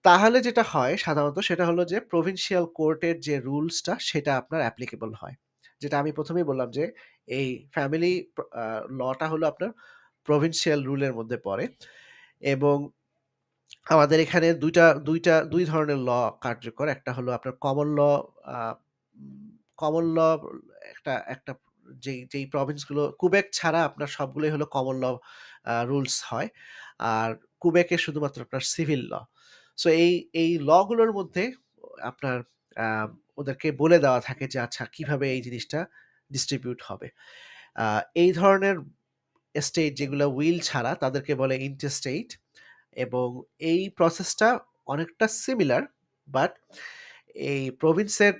তাহলে যেটা হয় সাধারণত সেটা হলো যে প্রভিন্সিয়াল কোর্টের যে রুলসটা সেটা আপনার অ্যাপ্লিকেবল হয়। যেটা আমি ১ম এই বললাম যে এই ফ্যামিলি লটা হলো আপনার প্রভিন্সিয়াল রুলের মধ্যে পড়ে এবং আমাদের এখানে ২ ধরনের কার্যকর। একটা হলো আপনার আ উম কমন ল, একটা যেই প্রভিন্স গুলো কুবেক ছাড়া আপনার সবগুলোই হলো কমন ল রুলস হয়। আর কুবেকে শুধুমাত্র আপনার সিভিল ল। সো এই ল গুলোর মধ্যে আপনার আ ওদেরকে বলে দেওয়া থাকে যে আচ্ছা কিভাবে এই জিনিসটা ডিস্ট্রিবিউট হবে। আ এই ধরনের এস্টেট যেগুলা উইল ছাড়া তাদেরকে বলে ইন্টেস্টেট এবং এই প্রসেসটা অনেকটা সিমিলার, বাট এই প্রভিন্সের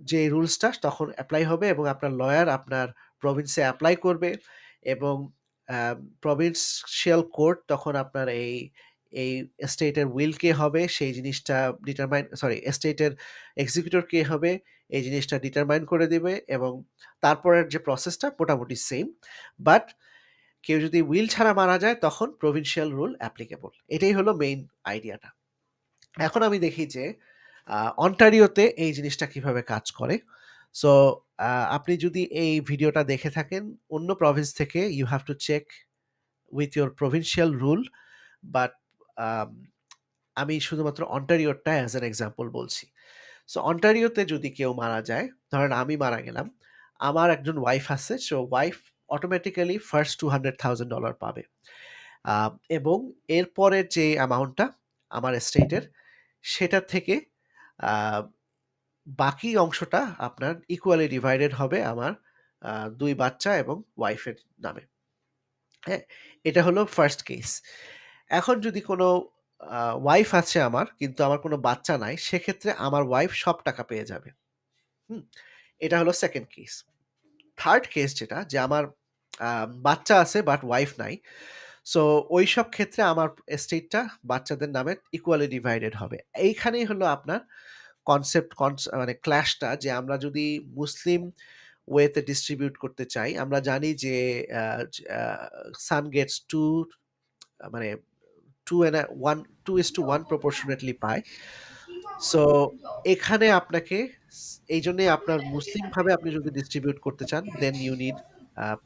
যে রুলসটা তখন এপ্লাই হবে এবং আপনার লয়ার আপনার প্রভিন্সে এপ্লাই করবে এবং প্রভিন্সিয়াল কোর্ট তখন আপনার এই এস্টেটের উইল কে হবে সেই জিনিসটা এস্টেটের এক্সিকিউটর কে হবে এই জিনিসটা ডিটারমাইন করে দিবে এবং তারপরের যে প্রসেসটা মোটামুটি সেম। বাট কেউ যদি উইল ছাড়া মারা যায় তখন প্রভিন্সিয়াল রুল অ্যাপ্লিকেবল। এটাই হলো মেইন আইডিয়াটা। এখন আমি দেখি যে অন্টারিওতে এই জিনিসটা কিভাবে কাজ করে। সো আপনি যদি এই ভিডিওটা দেখে থাকেন অন্য প্রভিন্স থেকে, you have to check with your provincial rule. But um আমি শুধুমাত্র অন্টারিওরটা অ্যাজ অ্যান এক্সাম্পল বলছি। সো অন্টারিওতে যদি কেউ মারা যায়, ধরেন আমি মারা গেলাম। আমার একজন ওয়াইফ আছে। সো ওয়াইফ অটোমেটিক্যালি ফার্স্ট $200,000 পাবে। আ এবং এরপরের যে অ্যামাউন্টটা আমার এস্টেটের, সেটা থেকে আ বাকি অংশটা আপনার ইকুয়ালি ডিভাইডেড হবে আমার ২ বাচ্চা এবং ওয়াইফের নামে। হ্যাঁ? এটা হলো ফার্স্ট কেস। এখন যদি কোনো ওয়াইফ আছে আমার কিন্তু আমার কোনো বাচ্চা নাই, সেক্ষেত্রে আমার ওয়াইফ সব টাকা পেয়ে যাবে। হুম? এটা হলো 2nd কেস। 3rd কেস যেটা, যে আমার আ বাচ্চা আছে বাট ওয়াইফ নাই। সো ওইসব ক্ষেত্রে আমার এস্টেটটা বাচ্চাদের নামে ইকুয়ালি ডিভাইডেড হবে। এইখানেই হলো আপনার কনসেপ্ট মানে ক্ল্যাশটা, যে আমরা যদি মুসলিম ওয়েতে ডিস্ট্রিবিউট করতে চাই, আমরা জানি যে আ আ son gets 2 মানে 2 and 1 2:1 প্রপোর্শনেটলি পায়। সো এখানে আপনাকে এইজন্যই আপনার মুসলিমভাবে আপনি যদি ডিস্ট্রিবিউট করতে চান, then you need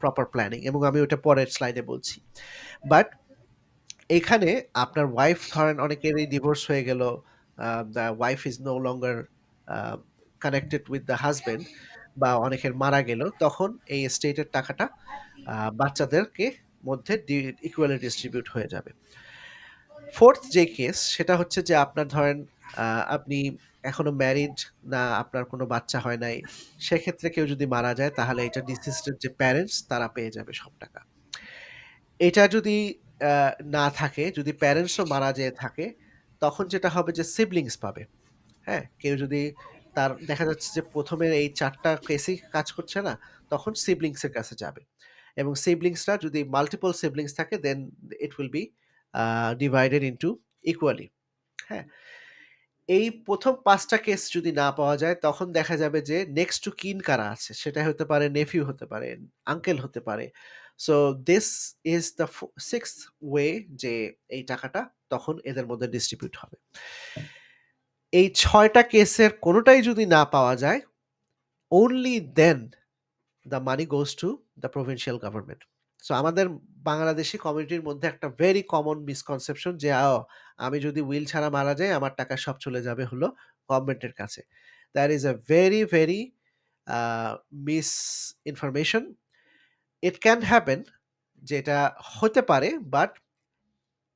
proper planning এবং আমি ওটা পরের স্লাইডে বলছি। বাট এখানে আপনার ওয়াইফ, ধরেন অনেকেরই ডিভোর্স হয়ে গেল, the wife is no longer uh connected with the husband বা অনেকের মারা গেল, তখন এই এস্টেটের টাকাটা বাচ্চাদেরকে মধ্যে ইকুয়ালি ডিস্ট্রিবিউট হয়ে যাবে। 4th যে কেস সেটা হচ্ছে যে আপনার ধরেন আ আপনি এখনো ম্যারিড না, আপনার কোনো বাচ্চা হয় নাই। সেক্ষেত্রে কেউ যদি মারা যায় তাহলে এটা ডিসিজড এর যে প্যারেন্টস তারা পেয়ে যাবে সব টাকা। এটা যদি আ না থাকে, যদি প্যারেন্টস ও মারা যেয়ে থাকে, তখন যেটা হবে যে সিবলিংস পাবে। হ্যাঁ? কেউ যদি তার দেখা যাচ্ছে যে ১ম এর এই ৪ টা কেসই কাজ করছে না, তখন সিবলিংস এর কাছে যাবে। এবং সিবলিংসরা যদি মাল্টিপল সিবলিংস থাকে then it will be uh divided into equally. হ্যাঁ? এই ১ম ৫ টা কেস যদি না পাওয়া যায় তখন দেখা যাবে যে নেক্সট টু কিন কারা আছে। সেটা হতে পারে নেফিউ, হতে পারে আঙ্কেল, হতে পারে। So this is the 6th way, যে এই টাকাটা তখন এদের মধ্যে ডিস্ট্রিবিউট হবে। এই ৬ টা কেসের কোনটাই যদি না পাওয়া যায়, only then the money goes to the provincial government. So আমাদের বাংলাদেশী কমিউনিটির মধ্যে একটা ভেরি কমন মিসকনসেপশন যে আমি যদি উইল ছাড়া মারা যাই আমার টাকা সব চলে যাবে হলো গভর্নমেন্টের কাছে। That is a very, very miss information. It can happen, যেটা হতে পারে, বাট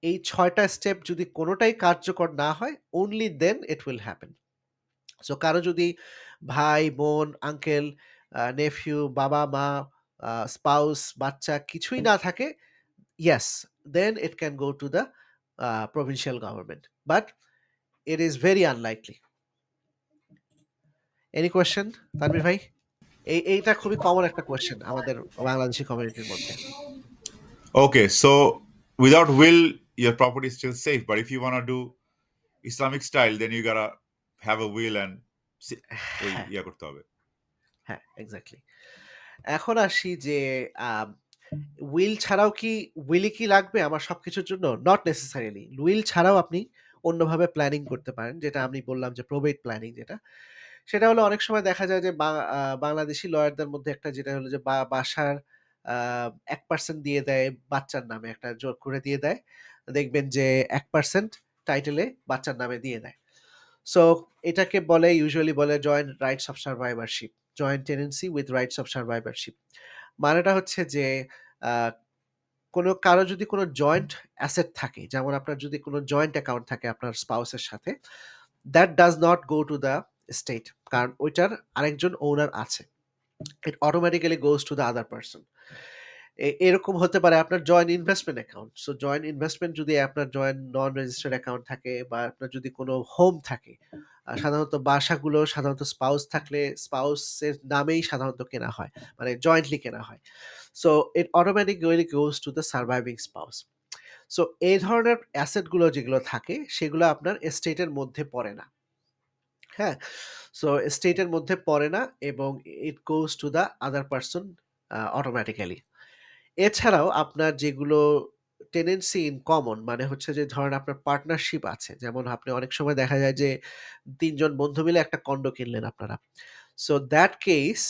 এই ৬ টা স্টেপ যদি কোনটাই কার্যকর না হয়, only then it will happen. So কারো যদি ভাই, বোন, আঙ্কেল, নেফিউ, বাবা-মা, স্পাউস, বাচ্চা কিছুই না থাকে, yes, then it can go to the provincial government. But it is very unlikely. Any question, Tanvir ভাই? এইটা খুবই কমন একটা কোয়েশ্চেন আমাদের বাংলাদেশী কমিউনিটির মধ্যে। Okay, so without will, your property is still safe. But if you want to do Islamic style, then you gotta have a will and ওই হ্যাঁ, ইয়া করতে হবে। হ্যাঁ, এক্সাক্টলি। এখন আসি যে আম উইল ছাড়াও কি উইলই কি লাগবে আমার সবকিছুর জন্য? Not necessarily. উইল ছাড়াও আপনি অন্যভাবে প্ল্যানিং করতে পারেন। যেটা আমি বললাম যে প্রবেট প্ল্যানিং যেটা। সেটা হলো অনেক সময় দেখা যায় যে বাংলাদেশি লয়ারদের মধ্যে একটা যেটা হলো যে বাসার আ 1% দিয়ে দেয় বাচ্চার নামে, একটা জোর করে দিয়ে দেয়। দেখবেন যে 1% টাইটেলে বাচ্চার নামে দিয়ে দেয়। সো এটাকে বলে ইউজুয়ালি বলে joint rights of survivorship. Joint tenancy with rights of survivorship. মানেটা হচ্ছে যে আ কারো যদি কোনো জয়েন্ট অ্যাসেট থাকে, যেমন আপনার যদি কোনো জয়েন্ট অ্যাকাউন্ট থাকে আপনার স্পাউস এর সাথে, that does not go to the state, কারণ ওইটার আরেকজন ওনার আছে। It automatically goes to the other person. এরকম হতে পারে আপনার joint investment account. So joint investment যদি আপনার জয়েন্ট নন রেজিস্টার্ড অ্যাকাউন্ট থাকে বা আপনার যদি কোনো হোম থাকে, সাধারণত বাসাগুলো সাধারণত স্পাউস থাকলে স্পাউসের নামেই সাধারণত কেনা হয়। মানে জয়েন্টলি কেনা হয়। So it automatically goes to the surviving spouse. So এই ধরনের অ্যাসেট গুলো যেগুলো থাকে সেগুলো আপনার এস্টেটের মধ্যে পড়ে না। হ্যাঁ? সো এস্টেটের মধ্যে পড়ে না এবং it goes to the other person automatically. এছাড়াও আপনার যেগুলো টেনেন্সি ইন কমন, মানে হচ্ছে যে ধরেন আপনার পার্টনারশিপ আছে। যেমন আপনি অনেক সময় দেখা যায় যে ৩ জন বন্ধু মিলে একটা কন্ডো কিনলেন আপনারা। সো দ্যাট কেস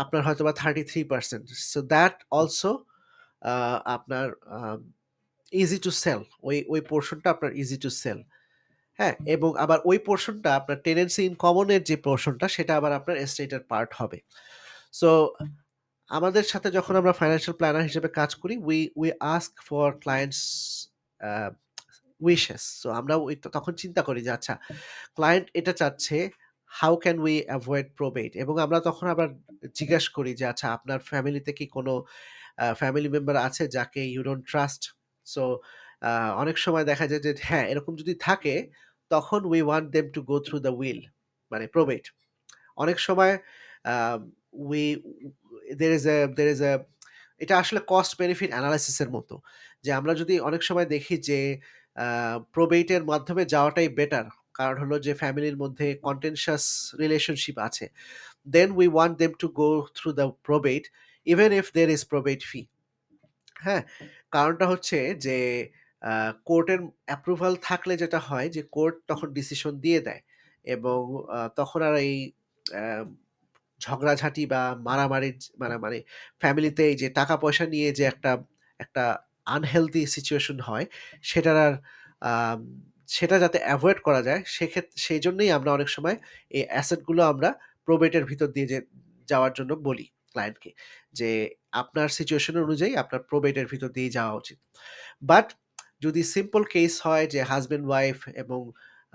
আপনার হয়তোবা 33%। সো দ্যাট অলসো আ আপনার ইজি টু সেল। ওই পোরশনটা আপনার ইজি টু সেল। হ্যাঁ? এবং আবার ওই পোরশনটা আপনার টেনেন্সি ইন কমন এর যে পোরশনটা সেটা আবার আপনার এস্টেট এর পার্ট হবে। সো আমাদের সাথে যখন আমরা ফাইন্যান্সিয়াল প্ল্যানার হিসেবে কাজ করি, we ask for clients a wishes. So আমরা তখন চিন্তা করি যে আচ্ছা, ক্লায়েন্ট এটা চাচ্ছে, how can we avoid probate? এবং আমরা তখন আবার জিজ্ঞেস করি যে আচ্ছা, আপনার ফ্যামিলিতে কি কোনো ফ্যামিলি মেম্বার আছে যাকে ইউ ডোন্ট ট্রাস্ট? সো আ অনেক সময় দেখা যায় যে হ্যাঁ, এরকম যদি থাকে তখন we want them to go through the will, মানে প্রোবেট। অনেক সময় আম উই there is a এটা আসলে কস্ট বেনিফিট এনালাইসিস এর মতো। যে আমরা যদি অনেক সময় দেখি যে আ প্রোবেট এর মাধ্যমে যাওয়াটাই বেটার। কারণ হলো যে ফ্যামিলির মধ্যে কনটেনশাস রিলেশনশিপ আছে। Then we want them to go through the probate even if there is probate fee. হ্যাঁ? কারণটা হচ্ছে যে আ কোর্টের অ্যাপ্রুভাল থাকলে যেটা হয় যে কোর্ট তখন ডিসিশন দিয়ে দেয় এবং তখন আর এই আ ঝগড়াঝাটি বা মারামারি ফ্যামিলিতে এই যে টাকা-পয়সা নিয়ে যে একটা আনহেলথি সিচুয়েশন হয়, সেটার আর আম সেটা যাতে এভয়েড করা যায় সেইজন্যই আমরা অনেক সময় এই অ্যাসেট গুলো আমরা প্রবেট এর ভিতর দিয়ে যাওয়ার জন্য বলি ক্লায়েন্টকে। যে আপনার সিচুয়েশন অনুযায়ী আপনার প্রবেট এর ভিতর দিয়েই যাওয়া উচিত। বাট যদি সিম্পল কেস হয় যে হাসব্যান্ড ওয়াইফ এবং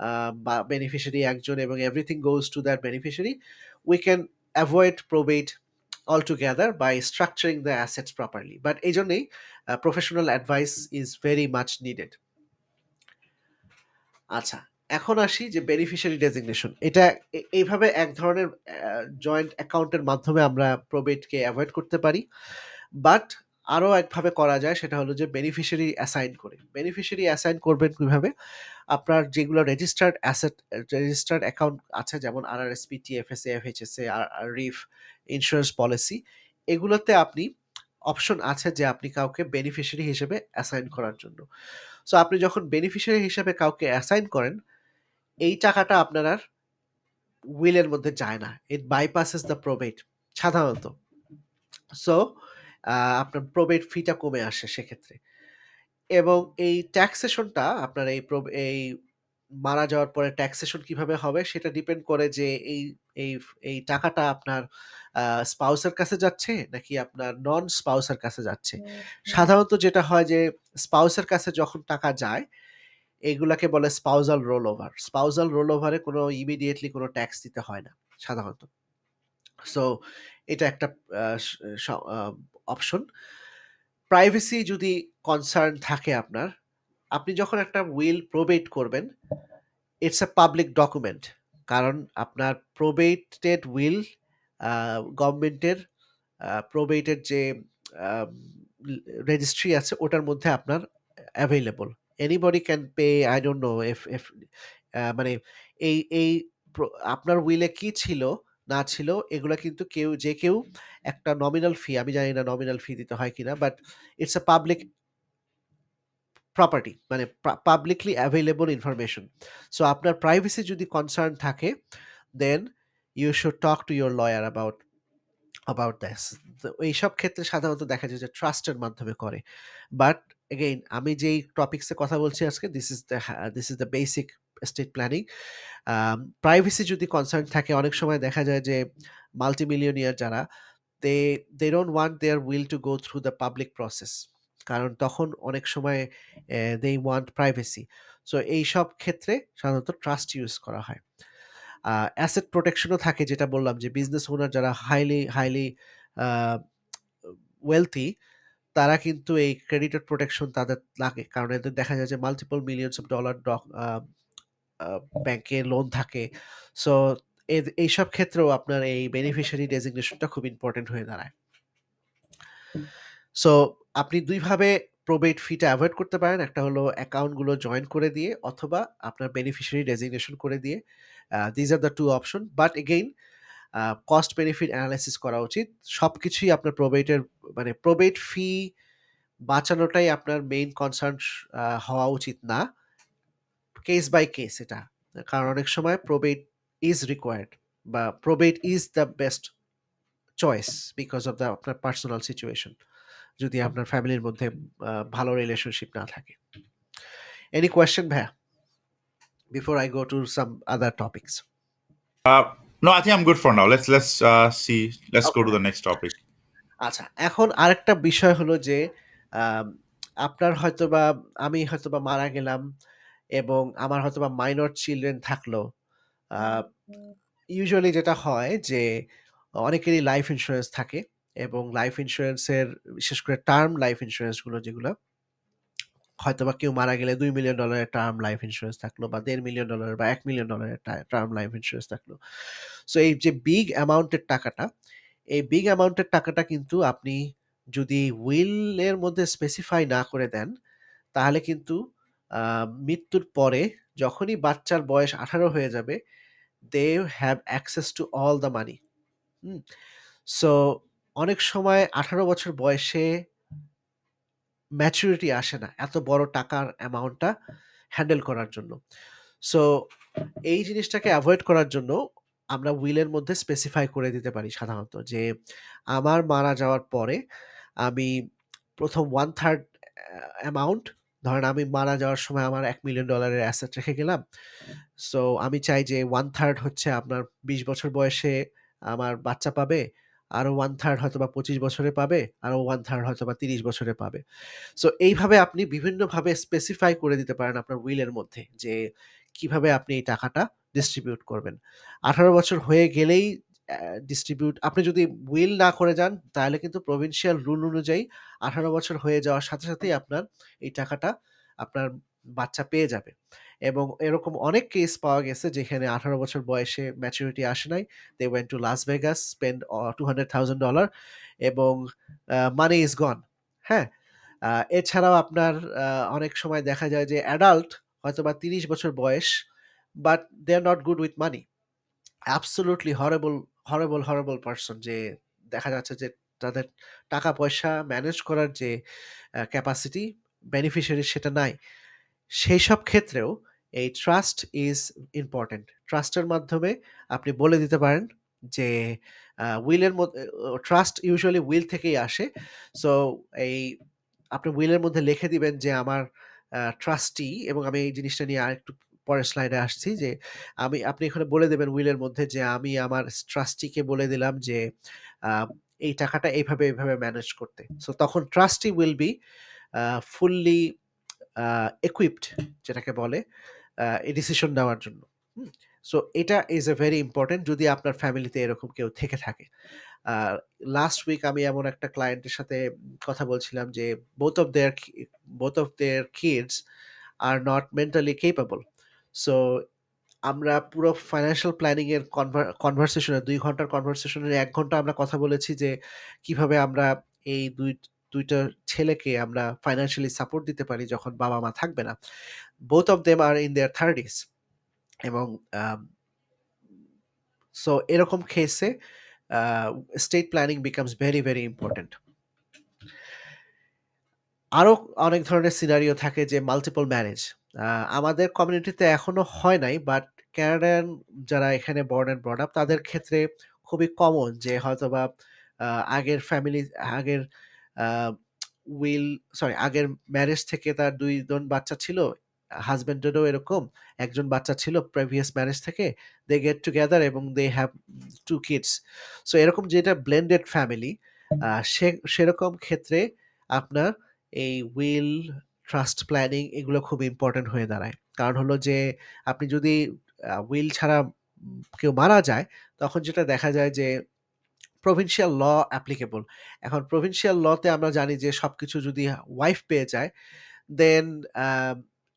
আ বা বেনিফিশিয়ারি একজন এবং everything goes to that beneficiary, we can avoid probate altogether by structuring the assets properly. But এইজন্যই professional advice is very much needed. আচ্ছা, এখন আসি যে বেনিফিশিয়ারি ডেজিগনেশন। এটা এইভাবে এক ধরনের জয়েন্ট অ্যাকাউন্টের মাধ্যমে আমরা প্রবেটকে এভয়েড করতে পারি। বাট আরো একভাবে করা যায়, সেটা হলো যে বেনিফিশিয়ারি অ্যাসাইন করে। বেনিফিশিয়ারি অ্যাসাইন করবেন কিভাবে? আপনার যেগুলো রেজিস্টার্ড অ্যাসেট, রেজিস্টার্ড অ্যাকাউন্ট আছে যেমন আরআরএসপি, টিএফএসএ, এফএইচএসএ, রিফ, ইন্সুরেন্স পলিসি, এগুলোতে আপনি অপশন আছে যে আপনি কাউকে বেনিফিশিয়ারি হিসেবে অ্যাসাইন করার জন্য। সো আপনি যখন বেনিফিশিয়ারি হিসেবে কাউকে অ্যাসাইন করেন, এই টাকাটা আপনার আর উইল এর মধ্যে যায় না। ইট বাইপাসেস দ্য প্রবেট সাধারণত। সো আপনার প্রবেট ফিটা কমে আসে সেক্ষেত্রে। এবং এই ট্যাক্সেশনটা আপনার এই মারা যাওয়ার পরে ট্যাক্সেশন কিভাবে হবে সেটা ডিপেন্ড করে যে এই এই টাকাটা আপনার স্পাউসের কাছে যাচ্ছে নাকি আপনার নন স্পাউসের কাছে যাচ্ছে। সাধারণত যেটা হয় যে স্পাউসের কাছে যখন টাকা যায় এগুলাকে বলে spousal roll over. Spousal roll ওভারে কোনো ইমিডিয়েটলি কোনো ট্যাক্স দিতে হয় না সাধারণত। সো এটা একটা আ স স আ অপশন। প্রাইভেসি যদি কনসার্ন থাকে আপনার, আপনি যখন একটা উইল প্রবেট করবেন, ইটস আ পাবলিক ডকুমেন্ট। কারণ আপনার প্রবেটেড উইল আ গভর্নমেন্টের প্রবেটেড যে আম রেজিস্ট্রি আছে ওটার মধ্যে আপনার available. Anybody can pay I don't know if মানে এই প্র আপনার উইলে কি ছিল, না ছিল এগুলা কিন্তু যে কেউ একটা নমিনাল ফি আমি জানি না নমিনাল ফি দিতে হয় কিনা but it's a public property মানে পাবলিকলি অ্যাভেইলেবল ইনফরমেশন। সো আপনার প্রাইভেসি যদি কনসার্ন থাকে then you should talk to your lawyer about this. তো এইসব ক্ষেত্রে সাধারণত দেখা যায় যে ট্রাস্টের মাধ্যমে করে। বাট এগেইন আমি যেই টপিকস এ কথা বলছি আজকে this is the basic estate planning. Privacy যদি কনসার্ন থাকে অনেক সময় দেখা যায় যে মাল্টিমিলিয়নিয়ার যারা they they don't want their will to go through the public process. কারণ তখন অনেক সময় দে ওয়ান্ট প্রাইভেসি। সো এইসব ক্ষেত্রে সাধারণত ট্রাস্ট ইউজ করা হয়। অ্যাসেট প্রোটেকশনও থাকে যেটা বললাম যে বিজনেস ওনার যারা হাইলি আ ওয়েলথি তারা কিন্তু এই ক্রেডিটেড প্রোটেকশন তাদের লাগে। কারণ এদের দেখা যায় যে মাল্টিপল মিলিয়নস অফ ডলার আ আ ব্যাংকে লোন থাকে। সো এইসব ক্ষেত্রেও আপনার এই বেনিফিশিয়ারি ডেজিগনেশনটা খুব ইম্পোর্টেন্ট হয়ে দাঁড়ায়। সো আপনি ২ ভাবে প্রবেট ফিটা এভয়েড করতে পারেন। একটা হলো অ্যাকাউন্ট গুলো জয়েন করে দিয়ে অথবা আপনার বেনিফিশিয়ারি ডেজিগনেশন করে দিয়ে। This are the 2 option. But again cost benefit analysis করা উচিত। সবকিছুই আপনার মানে প্রবেট ফি বাঁচানোটাই আপনার মেইন কনসার্ন হওয়া উচিত না। কেস বাই কেস এটা। কারণ অনেক সময় প্রবেট ইস রিকোয়ার্ড বা probate is the best choice because of the আপনার পার্সোনাল সিচুয়েশন। যদি আপনার ফ্যামিলির মধ্যে ভালো রিলেশনশিপ না থাকে। এনি কোয়েশ্চেন ভাইয়া? Before I go to some other topics. No, I think I'm good for now. Let's see. Let's go okay to the ভাইয়া। next topic. আচ্ছা, এখন আরেকটা বিষয় হলো যে আম আপনার হয়তোবা আমি হয়তোবা মারা গেলাম এবং আমার হয়তোবা মাইনর চিলড্রেন থাকলো। আ ইউজুয়ালি যেটা হয় যে অনেকেরই লাইফ ইন্সুরেন্স থাকে এবং লাইফ ইন্সুরেন্সের বিশেষ করে টার্ম লাইফ ইন্সুরেন্স গুলো যেগুলো হয়তোবা কেউ মারা গেলে $2,000,000 এর টার্ম লাইফ ইন্সুরেন্স থাকলো বা $1,500,000 বা $1,000,000 এর টার্ম লাইফ ইন্সুরেন্স থাকলো। সো এই যে বিগ অ্যামাউন্ট এর টাকাটা, এই বিগ অ্যামাউন্ট এর টাকাটা কিন্তু আপনি যদি উইল এর মধ্যে স্পেসিফাই না করে দেন, তাহলে কিন্তু আ মৃত্যুর পরে যখনই বাচ্চার বয়স 18 হয়ে যাবে, they have access to all the money. Hmm? So অনেক সময় 18 বছর বয়সে ম্যাচুরিটি আসে না। এত বড় টাকার অ্যামাউন্টটা হ্যান্ডেল করার জন্য। সো এই জিনিসটাকে এভয়েড করার জন্য আমরা উইলের মধ্যে স্পেসিফাই করে দিতে পারি সাধারণত যে, আমার মারা যাওয়ার পরে আমি ১ম 1/3 অ্যামাউন্ট ধরেন আমি মারা যাওয়ার সময় আমার $1,000,000 এর অ্যাসেট রেখে গেলাম। সো আমি চাই যে 1/3 হচ্ছে আপনার ২০ বছর বয়সে আমার বাচ্চা পাবে। আরো 1/3 হয়তোবা ২৫ বছরে পাবে। আরো 1/3 হয়তোবা ৩০ বছরে পাবে। সো এইভাবে আপনি বিভিন্নভাবে স্পেসিফাই করে দিতে পারেন আপনার উইলের মধ্যে যে কিভাবে আপনি এই টাকাটা ডিস্ট্রিবিউট করবেন। ১৮ বছর হয়ে গেলেই ডিস্ট্রিবিউট আপনি যদি উইল না করে যান তাহলে কিন্তু প্রভিনশিয়াল রুল অনুযায়ী ১৮ বছর হয়ে যাওয়ার সাথে সাথেই আপনার এই টাকাটা আপনার বাচ্চা পেয়ে যাবে। এবং এরকম অনেক কেস পাওয়া গেছে যেখানে ১৮ বছর বয়সে ম্যাচুরিটি আসে নাই। They went to Las Vegas, spend $200,000 এবং মানি ইস গন। হ্যাঁ? আ এছাড়াও আপনার আ অনেক সময় দেখা যায় যে অ্যাডাল্ট হয়তোবা ৩০ বছর বয়স, but they are not good with money. Absolutely horrible person যে দেখা যাচ্ছে যে তাদের টাকা-পয়সা ম্যানেজ করার যে ক্যাপাসিটি বেনিফিশিয়ারির সেটা নাই। সেইসব ক্ষেত্রেও এই ট্রাস্ট ইজ ইম্পোর্টেন্ট। ট্রাস্টের মাধ্যমে আপনি বলে দিতে পারেন যে উইলের মধ্যে ট্রাস্ট ইউজুয়ালি উইল থেকেই আসে। সো এই আপনি উইলের মধ্যে লিখে দিবেন যে আমার ট্রাস্টি, এবং আমি এই জিনিসটা নিয়ে আরেকটু পরের স্লাইডে আসছি যে আপনি এখানে বলে দেবেন উইলের মধ্যে যে আমি আমার ট্রাস্টিকে বলে দিলাম যে আ এই টাকাটা এইভাবে ম্যানেজ করতে। সো তখন trustee will be fully equipped, যেটাকে বলে এই ডিসিশন নেওয়ার জন্য। হুম? সো এটা ইস এ ভেরি ইম্পোর্টেন্ট যদি আপনার ফ্যামিলিতে এরকম কেউ থেকে থাকে। আ লাস্ট উইক আমি এমন একটা ক্লায়েন্টের সাথে কথা বলছিলাম যে both of their ki both of their kids are not mentally capable. So আমরা পুরো ফাইন্যান্সিয়াল প্ল্যানিং এর কনভারসেশন এ ২ ঘন্টার কনভারসেশন এর ১ ঘন্টা আমরা কথা বলেছি যে কিভাবে আমরা এই ২ টা ছেলেকে আমরা ফাইন্যান্সিয়ালি সাপোর্ট দিতে পারি যখন বাবা-মা থাকবে না। Both of them are in their 30s, এবং আম সো এরকম কেসে আ estate planning becomes very, very important. আরো অনেক ধরনের সিনারিও থাকে যে মাল্টিপল ম্যারেজ। আ আমাদের কমিউনিটিতে এখনো হয় নাই, বাট কানাডিয়ান যারা এখানে বর্ন অ্যান্ড ব্রট আপ তাদের ক্ষেত্রে খুবই কমন যে হয়তোবা আ আগের ফ্যামিলি আগের আ উইল সরি আগের ম্যারেজ থেকে তার ২ জন বাচ্চা ছিল। হাসব্যান্ডেরও এরকম ১ জন বাচ্চা ছিল প্রিভিয়াস ম্যারেজ থেকে। দে গেট টুগেদার এবং দে হ্যাভ 2 কিডস। সো এরকম যেটা ব্লেন্ডেড ফ্যামিলি, সেরকম ক্ষেত্রে আপনার এই উইল, ট্রাস্ট প্ল্যানিং এগুলো খুব ইম্পোর্টেন্ট হয়ে দাঁড়ায়। কারণ হলো যে আপনি যদি উইল ছাড়া কেউ মারা যায়, তখন যেটা দেখা যায় যে প্রভিন্সিয়াল ল অ্যাপ্লিকেবল। এখন প্রভিন্সিয়াল ল তে আমরা জানি যে সবকিছু যদি ওয়াইফ পেয়ে যায়, দেন আ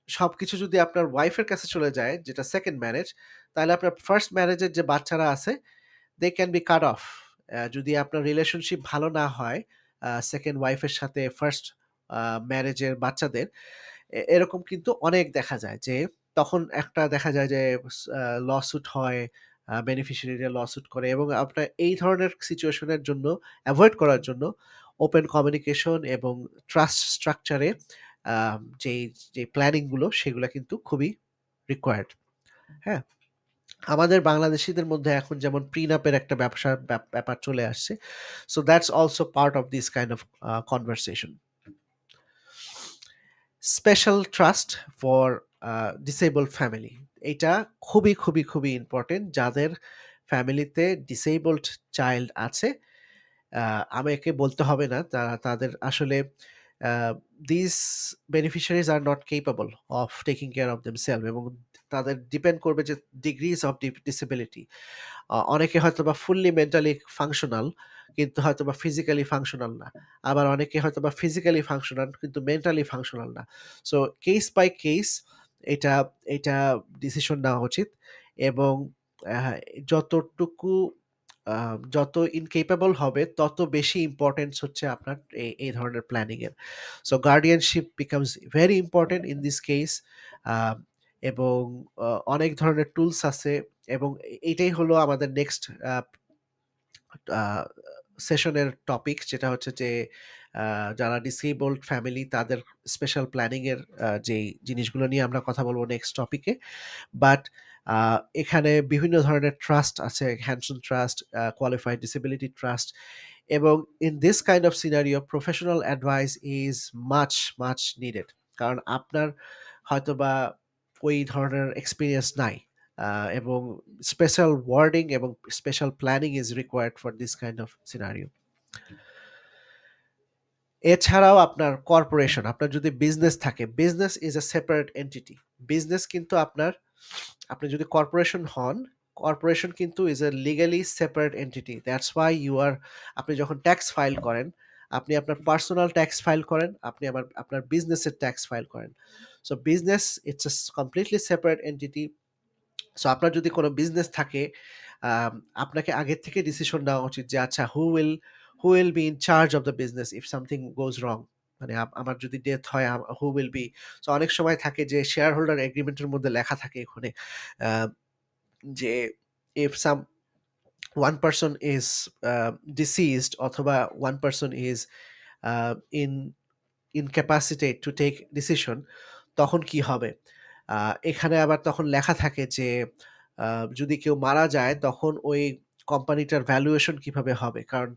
সবকিছু যদি আপনার ওয়াইফের কাছে চলে যায়, যেটা সেকেন্ড ম্যারেজ, তাহলে আপনার ফার্স্ট ম্যারেজের যে বাচ্চারা আছে they can be cut off. যদি আপনার রিলেশনশিপ ভালো না হয় সেকেন্ড ওয়াইফের সাথে ফার্স্ট ম্যারেজের বাচ্চাদের, এরকম কিন্তু অনেক দেখা যায় যে তখন একটা দেখা যায় যে লসুট হয়, বেনিফিশিয়ারিরা লসুট করে, এবং আপনার এই ধরনের সিচুয়েশনের জন্য এভয়েড করার জন্য ওপেন কমিউনিকেশন এবং ট্রাস্ট স্ট্রাকচারে যেই যে প্ল্যানিং গুলো সেগুলা কিন্তু খুবই রিকোয়ার্ড। হ্যাঁ? আমাদের বাংলাদেশীদের মধ্যে এখন যেমন প্রিনাপ এর একটা ব্যাপার চলে আসছে। So that's also part of this kind of conversation. Special trust for disabled family. এইটা খুবই ইম্পোর্টেন্ট। যাদের ফ্যামিলিতে ডিসেবলড চাইল্ড আছে, আমাকে বলতে হবে না। তাদের আসলে these beneficiaries are not capable of taking care of themselves, এবং তাদের ডিপেন্ড করবে যে ডিগ্রিজ অফ ডিসেবিলিটি। অনেকে হয়তোবা ফুললি মেন্টালি ফাংশনাল কিন্তু হয়তোবা ফিজিক্যালি ফাংশনাল না। আবার অনেকে হয়তোবা ফিজিক্যালি ফাংশনাল কিন্তু মেন্টালি ফাংশনাল না। সো কেস বাই কেস এটা এটা ডিসিশন নেওয়া উচিত, এবং আ যতটুকু আ যত ইনকেপেবল হবে তত বেশি ইম্পোর্টেন্স হচ্ছে আপনার এই ধরনের প্ল্যানিং এর। So guardianship becomes very important in this case. Uh এবং অনেক ধরনের টুলস আছে, এবং এইটাই হলো আমাদের নেক্সট আ আ সেশনের টপিক, যেটা হচ্ছে যে আ যারা ডিসেবলড ফ্যামিলি তাদের স্পেশাল প্ল্যানিং এর যেই জিনিসগুলো নিয়ে আমরা কথা বলব নেক্সট টপিকে। বাট আ এখানে বিভিন্ন ধরনের ট্রাস্ট আছে। Henson trust, qualified disability trust, এবং in this kind of scenario professional advice is much needed. কারণ আপনার হয়তোবা ওই ধরনের এক্সপেরিয়েন্স নাই। আ এবং স্পেশাল ওয়ার্ডিং এবং special planning is required for this kind of scenario. এছাড়াও আপনার কর্পোরেশন, আপনার যদি বিজনেস থাকে, business is a separate entity. Business কিন্তু আপনি যদি কর্পোরেশন হন, কর্পোরেশন কিন্তু is a legally separate entity. That's why you are আপনি যখন ট্যাক্স ফাইল করেন, আপনি আপনার পার্সোনাল ট্যাক্স ফাইল করেন, আপনি আবার আপনার বিজনেসের ট্যাক্স ফাইল করেন। So business it's a completely separate entity. So আপনার যদি কোনো বিজনেস থাকে, আম আপনাকে আগের থেকে ডিসিশন নেওয়া উচিত যে আচ্ছা who will be in charge of the business if something goes wrong? মানে আমার যদি ডেথ হয় who will be, সো অনেক সময় থাকে যে শেয়ার হোল্ডার এগ্রিমেন্ট এর মধ্যে লেখা থাকে ওখানে আ যে if one person is deceased অথবা one person is in incapacitated to take decision, তখন কি হবে? আ এখানে আবার তখন লেখা থাকে যে আ যদি কেউ মারা যায় তখন ওই কোম্পানিটার ভ্যালুয়েশন কিভাবে হবে? কারণ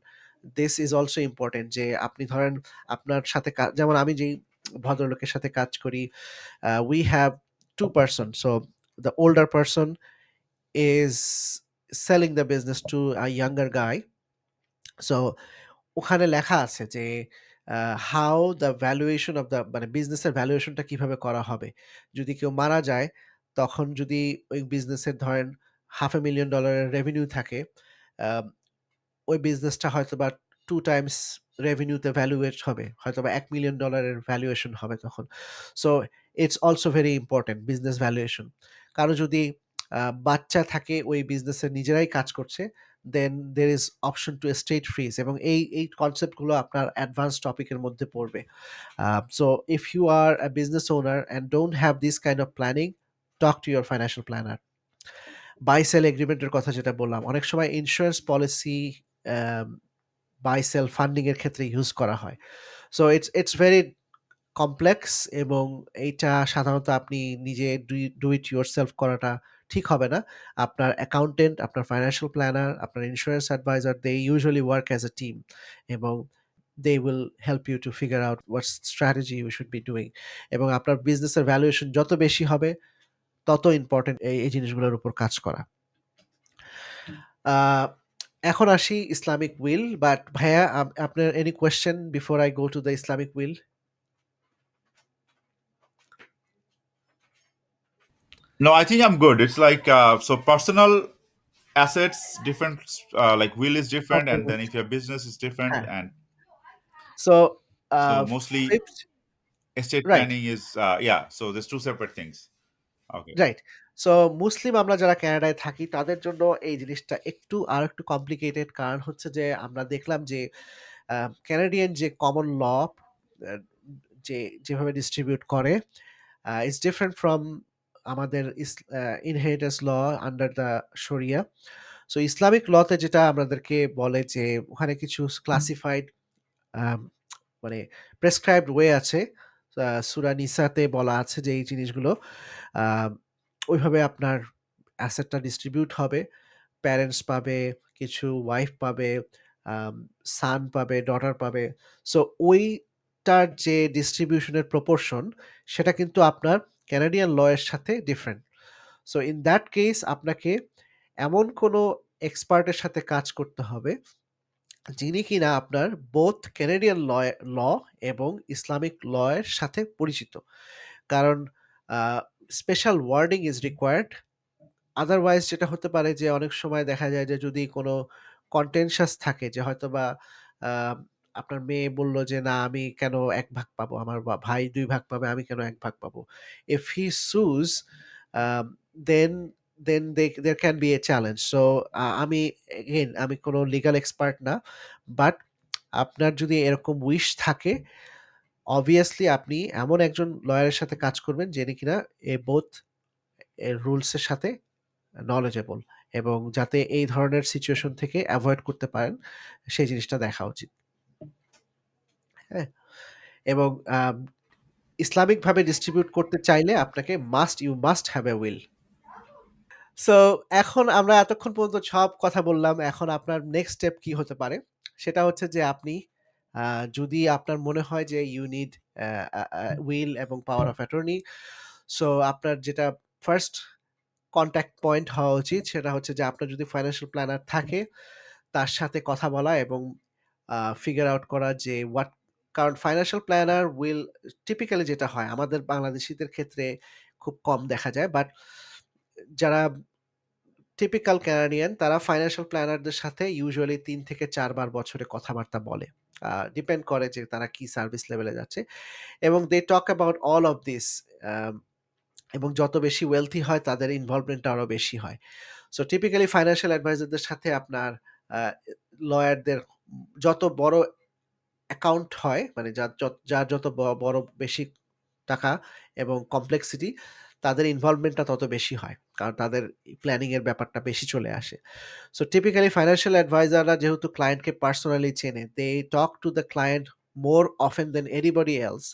দিস ইজ অলসো ইম্পোর্টেন্ট যে আপনি ধরেন আপনার সাথে যেমন আমি যেই ভদ্রলোকের সাথে কাজ করি, we have 2 person. So the older person is selling the business to a younger guy. So ওখানে লেখা আছে যে how the valuation of the মানে বিজনেসের ভ্যালুয়েশনটা কিভাবে করা হবে। যদি কেউ মারা যায়, তখন যদি ওই বিজনেসের ধরেন $500,000 এর রেভিনিউ থাকে, আ ওই বিজনেসটা হয়তোবা 2 টাইমস রেভিনিউতে ভ্যালুয়েট হবে। হয়তোবা $1,000,000 এর ভ্যালুয়েশন হবে তখন। So it's also very important business valuation. কারো যদি আ বাচ্চা থাকে ওই বিজনেসে নিজেরাই কাজ করছে, দেন there is option to estate freeze এবং এই কনসেপ্ট গুলো আপনার অ্যাডভান্স টপিকের মধ্যে পড়বে। So if you are a business owner and don't have this kind of planning, talk to your financial planner. Buy sell agreement এর কথা যেটা বললাম, অনেক সময় insurance policy um buy sell funding এর ক্ষেত্রে ইউজ করা হয়। সো ইটস ভেরি কমপ্লেক্স এবং এইটা সাধারণত আপনি নিজে ডু ইট ইয়োরসেলফ করাটা ঠিক হবে না। আপনার অ্যাকাউন্টেন্ট, আপনার ফাইন্যান্সিয়াল প্ল্যানার, আপনার insurance advisor they usually work as a team এবং they will help you to figure out what strategy you should be doing এবং আপনার বিজনেসের ভ্যালুয়েশন যত বেশি হবে তত ইম্পোর্টেন্ট এই জিনিসগুলোর উপর কাজ করা। আ এখন আসি ইসলামিক উইল। বাট ভাইয়া আপনার any question before I go to the Islamic will? No, I think I'm good. It's like so personal assets different, like will is different, Okay. and then if your business is different, হ্যাঁ। and so uh so mostly 5th estate right, planning is yeah. So there's two separate things. Okay. Right. So মুসলিম আমরা যারা কানাডায় থাকি তাদের জন্য এই জিনিসটা আরেকটু কমপ্লিকেটেড। কারণ হচ্ছে যে আমরা দেখলাম যে আ কানাডিয়ান যে কমন ল আ যে যেভাবে ডিস্ট্রিবিউট করে ইটস ডিফারেন্ট ফ্রম আমাদের ইনহেরিটেন্স ল আন্ডার দ্য শরিয়া। সো ইসলামিক লতে যেটা আমাদেরকে বলে যে ওখানে কিছু ক্লাসিফাইড আম মানে প্রেসক্রাইবড ওয়ে আছে। সূরা নিসাতে বলা আছে যে এই জিনিসগুলো আ ওইভাবে আপনার অ্যাসেটটা ডিস্ট্রিবিউট হবে। প্যারেন্টস পাবে, কিছু ওয়াইফ পাবে, আম সান পাবে, ডটার পাবে। সো ওইটার যে ডিস্ট্রিবিউশনের প্রপোরশন সেটা কিন্তু আপনার কানাডিয়ান ল এর সাথে different. So in that case আপনাকে এমন কোনো এক্সপার্টের সাথে কাজ করতে হবে যিনি কিনা আপনার বোথ ক্যানাডিয়ান ল এবং ইসলামিক ল এর সাথে পরিচিত। কারণ special wording is required. Otherwise যেটা হতে পারে যে অনেক সময় দেখা যায় যে যদি কোনো কন্টেনশাস থাকে যে হয়তোবা আ আপনার মেয়ে বলল যে, "না আমি কেন ১ ভাগ পাবো? আমার ভাই ২ ভাগ পাবে, আমি কেন ১ ভাগ পাবো?" If he sues, um, then there can be a challenge. So আমি এগেইন আমি কোনো লিগ্যাল এক্সপার্ট না। বাট আপনার যদি এরকম উইশ থাকে, obviously আপনি এমন একজন লয়ারের সাথে কাজ করবেন যিনি কিনা বোথ এর রুলস এর সাথে knowledgeable এবং যাতে এই ধরনের সিচুয়েশন থেকে এভয়েড করতে পারেন, সেই জিনিসটা দেখা উচিত। হ্যাঁ? এবং ইসলামিকভাবে ডিস্ট্রিবিউট করতে চাইলে আপনাকে you must have a will. So এখন আমরা এতক্ষণ পর্যন্ত সব কথা বললাম। এখন আপনার নেক্সট স্টেপ কি হতে পারে? সেটা হচ্ছে যে আপনি আ যদি আপনার মনে হয় যে you need a uh uh will এবং পাওয়ার অফ অ্যাটর্নি। সো আপনার যেটা ফার্স্ট কনট্যাক্ট পয়েন্ট হওয়া উচিত সেটা হচ্ছে যে আপনার যদি ফাইন্যান্সিয়াল প্ল্যানার থাকে তার সাথে কথা বলা এবং ফিগার আউট করা যে কারণ ফাইন্যান্সিয়াল প্ল্যানার উইল টিপিক্যালি যেটা হয় আমাদের বাংলাদেশীদের ক্ষেত্রে খুব কম দেখা যায়। বাট যারা টিপিক্যাল কানাডিয়ান তারা ফাইন্যান্সিয়াল প্ল্যানারদের সাথে ইউজুয়ালি ৩ থেকে ৪ বার বছরে কথাবার্তা বলে। ডিপেন্ড করে যে তারা কি সার্ভিস লেভেলে যাচ্ছে এবং they talk about all of this um এবং যত বেশি ওয়েলথি হয় তাদের ইনভলভমেন্টটা আরো বেশি হয়। সো টিপিক্যালি ফাইন্যান্সিয়াল অ্যাডভাইজারদের সাথে আপনার আ লয়ারদের যত বড় অ্যাকাউন্ট হয় মানে যার যত বড় বেশি টাকা এবং কমপ্লেক্সিটি তাদের ইনভলভমেন্টটা তত বেশি হয়। কারণ তাদের প্ল্যানিং এর ব্যাপারটা বেশি চলে আসে। সো টিপিক্যালি ফাইন্যান্সিয়াল অ্যাডভাইজাররা যেহেতু ক্লায়েন্টকে পার্সোনালি চেনে, they talk to the client more often than anybody else.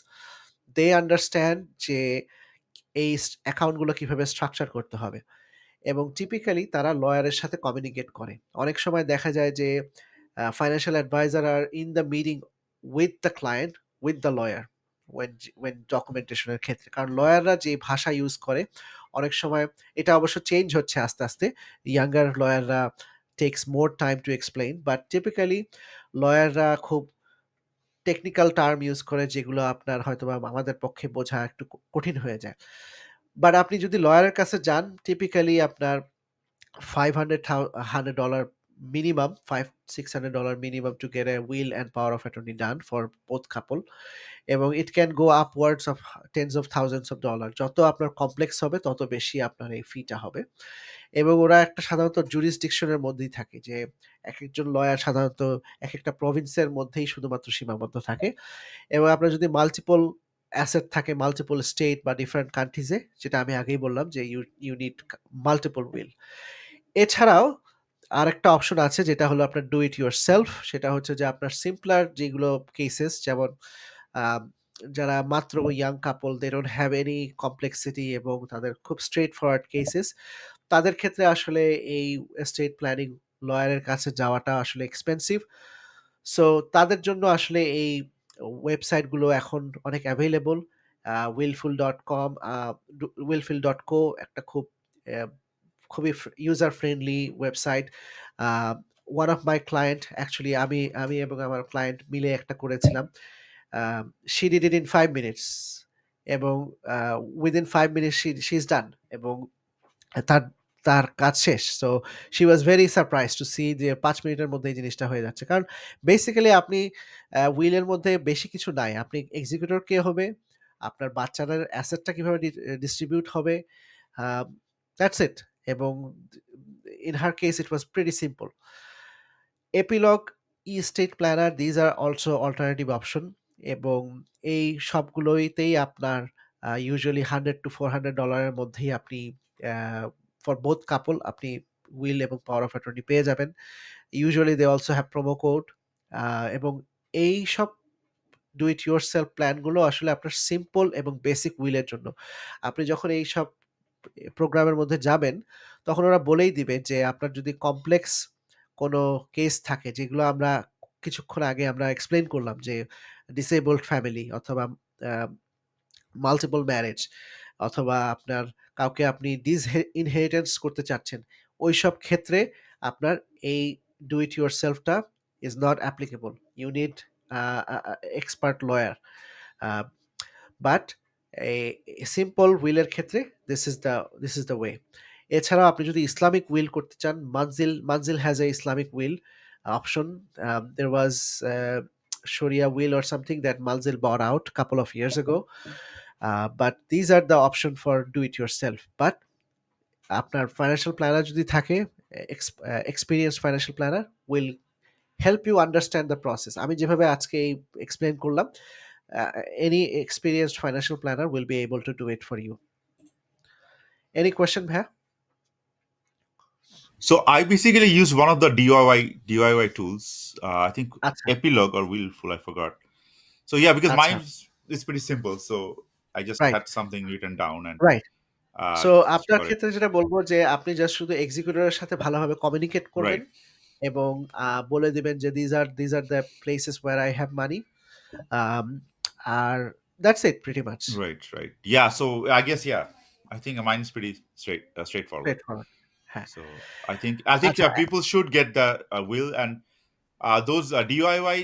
They understand যে এই অ্যাকাউন্ট গুলো কিভাবে স্ট্রাকচার করতে হবে এবং টিপিক্যালি তারা লয়ারের সাথে কমিউনিকেট করে। অনেক সময় দেখা যায় যে financial advisor are in the meeting with the client, with the lawyer when documentation এর ক্ষেত্রে। কারণ লয়াররা যে ভাষা ইউজ করে অনেক সময়, এটা অবশ্য চেঞ্জ হচ্ছে আস্তে, আস্তে। ইয়াঙ্গার লয়াররা takes more time to explain, but typically লয়াররা খুব টেকনিক্যাল টার্ম ইউজ করে যেগুলো আপনার হয়তোবা আমাদের পক্ষে বোঝা একটু কঠিন হয়ে যায়। বাট আপনি যদি লয়ারের কাছে যান, টিপিক্যালি আপনার $500 minimum, $500-600 minimum to get a will and power of attorney done for both couple, এবং it can go upwards of tens of thousands of dollars. যত আপনার কমপ্লেক্স হবে তত বেশি আপনার এই ফিটা হবে। এবং ওরা একটা সাধারণত jurisdiction এর মধ্যেই থাকে যে একেকজন লয়ার সাধারণত একেকটা প্রভিন্সের মধ্যেই শুধুমাত্র সীমাবদ্ধ থাকে। এবং আপনার যদি মাল্টিপল অ্যাসেট থাকে মাল্টিপল স্টেট বা ডিফারেন্ট কান্ট্রিজে, যেটা আমি আগেই বললাম যে ইউ নিড মাল্টিপল উইল। এছাড়াও আরেকটা অপশন আছে যেটা হলো আপনার ডু ইট ইউরসেলফ। সেটা হচ্ছে যে আপনার সিম্পলার যেগুলো কেসেস, যেমন আম যারা মাত্র young couple, they don't have any complexity এবং তাদের খুব স্ট্রেইট ফরওয়ার্ড কেসেস, তাদের ক্ষেত্রে আসলে এই এস্টেট প্ল্যানিং লয়ারের কাছে যাওয়াটা আসলে এক্সপেন্সিভ। সো তাদের জন্য আসলে এই ওয়েবসাইটগুলো এখন অনেক অ্যাভেইলেবল। willful.com, willful.co একটা খুব অ্যা খুবই user friendly website. A one of my client actually, আমি এবং আমার ক্লায়েন্ট মিলে একটা করেছিলাম। She did it in 5 minutes এবং within 5 minutes she is done এবং তার তার কাজ শেষ। So she was very surprised to see যে ৫ মিনিটের মধ্যে এই জিনিসটা হয়ে যাচ্ছে। কারণ বেসিক্যালি আপনি উইলের মধ্যে বেশি কিছু নাই। আপনি এক্সিকিউটর কে হবে, আপনার বাচ্চাদের অ্যাসেটটা কিভাবে ডিস্ট্রিবিউট হবে, আ দ্যাটস ইট। এবং in her case it was pretty simple. Epilogue, estate planner, these are also alternative option এবং এই সবগুলোইতেই আপনার ইউজুয়ালি $100 to $400 এর মধ্যেই আপনি ফর বোথ কাপল আপনি উইল এবং পাওয়ার অফ অ্যাটর্নি পেয়ে যাবেন। Usually they also have promo code. এবং এই সব ডু ইট ইউরসেলফ প্ল্যানগুলো আসলে আপনার সিম্পল এবং বেসিক উইলের জন্য। আপনি যখন এইসব প্রোগ্রামের মধ্যে যাবেন, তখন ওরা বলেই দিবে যে আপনার যদি কমপ্লেক্স কোনো কেস থাকে, যেগুলো আমরা কিছুক্ষণ আগে আমরা এক্সপ্লেইন করলাম যে ডিসেবলড ফ্যামিলি অথবা আ মাল্টিপল ম্যারেজ অথবা আপনার কাউকে আপনি ইনহেরিটেন্স করতে চাচ্ছেন। ওইসব ক্ষেত্রে আপনার এই ডু ইট ইউরসেলফ টা is not applicable. You need a a a expert lawyer. Uh but a simple উইলের ক্ষেত্রে দিস ইজ দ্য ওয়ে। এছাড়াও আপনি যদি ইসলামিক উইল করতে চান, Manzil has a Islamic will option. There was Sharia will or something that Manzil bought out couple of years ago. But these are the option for do it yourself. But আপনার financial প্ল্যানার যদি থাকে, experienced financial planner will help you understand the process. আমি যেভাবে আজকে এই explain করলাম, any experienced financial planner will be able to do it for you. Any question, ভাইয়া? So I basically use one of the DIY tools. I think আচ্ছা, Epilogue or Willful, I forgot. So yeah, because আচ্ছা, mine is pretty simple. So I just right, had something written down and right. So just আপনার got it ক্ষেত্রে যেটা বলব যে আপনি just শুধু এক্সিকিউটরের সাথে ভালোভাবে কমিউনিকেট করবেন right. এবং বলে দিবেন যে these are the places where I have money. Um, আর that's it pretty much. Right. Yeah. So I guess yeah. I think mine is pretty straightforward. Straightforward. হ্যাঁ, So I think আচ্ছা, people should get the will and those DIY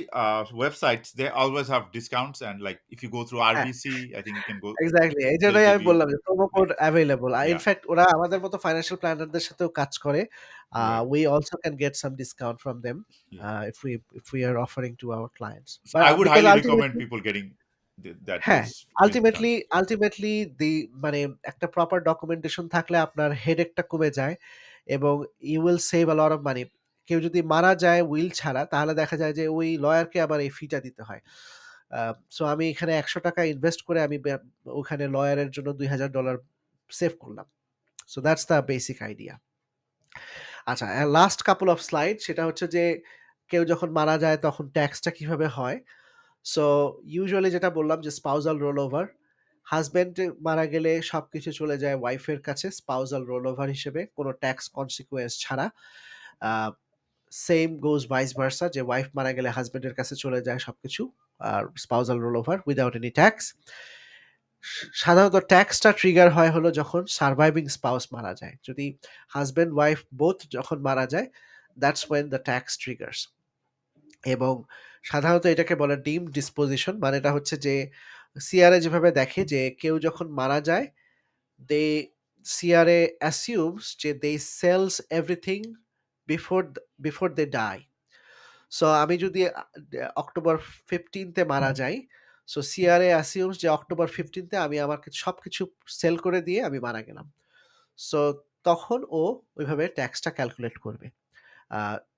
websites. They always have discounts and like if you go through হ্যাঁ। RBC, I think you can go. Exactly. They'll এইজন্যই give আমি you বললাম যে promo code yeah available. yeah in fact ওরা আমাদের মতো financial প্ল্যানারদের সাথেও কাজ করে। right We also can get some discount from them yeah. if we are offering to our clients. So But I would because highly recommend ultimately, people getting that হ্যাঁ, those wills done. Ultimately মানে একটা proper documentation থাকলে আপনার হেডেকটা কমে যায় এবং you will save a lot of money. কেউ যদি মারা যায় উইল ছাড়া, তাহলে দেখা যায় যে ওই লয়ারকে আবার এই ফিটা দিতে হয়। সো আমি এখানে ৳১০০ ইনভেস্ট করে আমি ওখানে লয়ারের জন্য $২,০০০ সেভ করলাম। So that's the basic idea. আচ্ছা, লাস্ট কাপল অফ স্লাইড, সেটা হচ্ছে যে কেউ যখন মারা যায় তখন ট্যাক্সটা কিভাবে হয়? সো ইউজুয়ালি যেটা বললাম যে স্পাউজাল রোল ওভার। হাসব্যান্ড মারা গেলে সবকিছু চলে যায় ওয়াইফের কাছে স্পাউজাল রোল ওভার হিসেবে, কোনো ট্যাক্স কনসিকুয়েন্স ছাড়া। সেম গোজ ভাইস ভার্সা, যে ওয়াইফ মারা গেলে হাজব্যান্ডের কাছে চলে যায় সবকিছু, আর spousal roll over without any tax. সাধারণত ট্যাক্সটা ট্রিগার হয় হলো যখন সার্ভাইভিং স্পাউস মারা যায়। যদি হাজব্যান্ড ওয়াইফ বোথ যখন মারা যায়, that's when the tax triggers. এবং সাধারণত এটাকে বলে ডিম ডিসপোজিশন, মানে এটা হচ্ছে যে সিআরএ যেভাবে দেখে যে কেউ যখন মারা যায়, দে সিআরএ অ্যাসিউমস যে they sells everything before before they die. So আমি যদি অক্টোবর 15 মারা যাই, সো সিআরএ অ্যাসিউমস যে অক্টোবর 15 আমি আমার সবকিছু সেল করে দিয়ে আমি মারা গেলাম। সো তখন ও ওইভাবে ট্যাক্সটা ক্যালকুলেট করবে,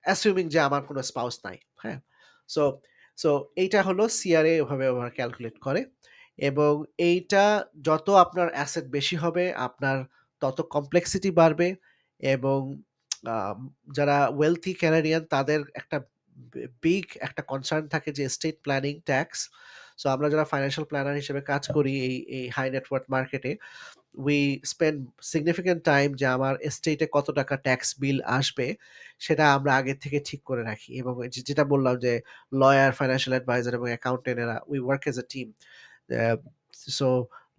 অ্যাসিউমিং যে আমার কোনো স্পাউস নাই। হ্যাঁ? সো সো এইটা হলো সিআরএ ওভাবে ওরা ক্যালকুলেট করে। এবং এইটা যত আপনার অ্যাসেট বেশি হবে, আপনার তত কমপ্লেক্সিটি বাড়বে। এবং আম যারা ওয়েলথি ক্যানাডিয়ান তাদের একটা বিগ একটা কনসার্ন থাকে যে এস্টেট প্ল্যানিং ট্যাক্স। সো আমরা যারা ফাইন্যান্সিয়াল প্ল্যানার হিসেবে কাজ করি এই হাই নেটওয়ার্থ মার্কেটে, উই স্পেন্ড সিগনিফিক্যান্ট টাইম যে আমার এস্টেটে কত টাকা ট্যাক্স বিল আসবে সেটা আমরা আগে থেকে ঠিক করে রাখি। এবং ওই যেটা বললাম যে লয়ার, ফাইন্যান্সিয়াল অ্যাডভাইজার এবং অ্যাকাউন্টেন্ট এরা we work as a team. So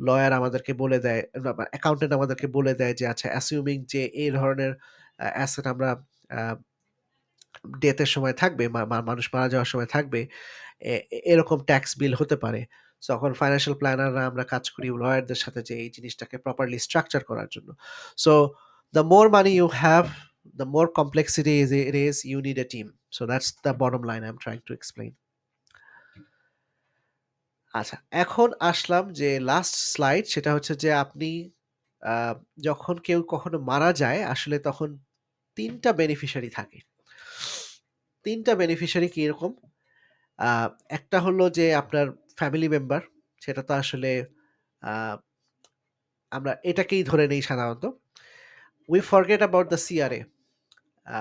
lawyer আমাদেরকে বলে দেয়, অ্যাকাউন্টেন্ট আমাদেরকে বলে দেয় যে আচ্ছা অ্যাসিউমিং যে এই ধরনের অ্যাসেট আমরা ডেথের সময় থাকবে, মানুষ মারা যাওয়ার সময় থাকবে, এরকম ট্যাক্স বিল হতে পারে। তখন ফাইন্যান্সিয়াল প্ল্যানাররা আমরা কাজ করি লয়ারদের সাথে যে এই জিনিসটাকে প্রপারলি স্ট্রাকচার করার জন্য। So the more money you have, the more complexity it is, you need a team. So that's the bottom line I am trying to explain. আচ্ছা, এখন আসলাম যে লাস্ট স্লাইড, সেটা হচ্ছে যে আপনি আ যখন কেউ কখনো মারা যায় আসলে তখন ৩ টা বেনিফিশিয়ারি থাকে। ৩ টা বেনিফিশিয়ারি কিরকম? আ একটা হলো যে আপনার ফ্যামিলি মেম্বার, সেটা তো আসলে আ আমরা এটাকেই ধরে নেই সাধারণত। We forget about the CRA, আ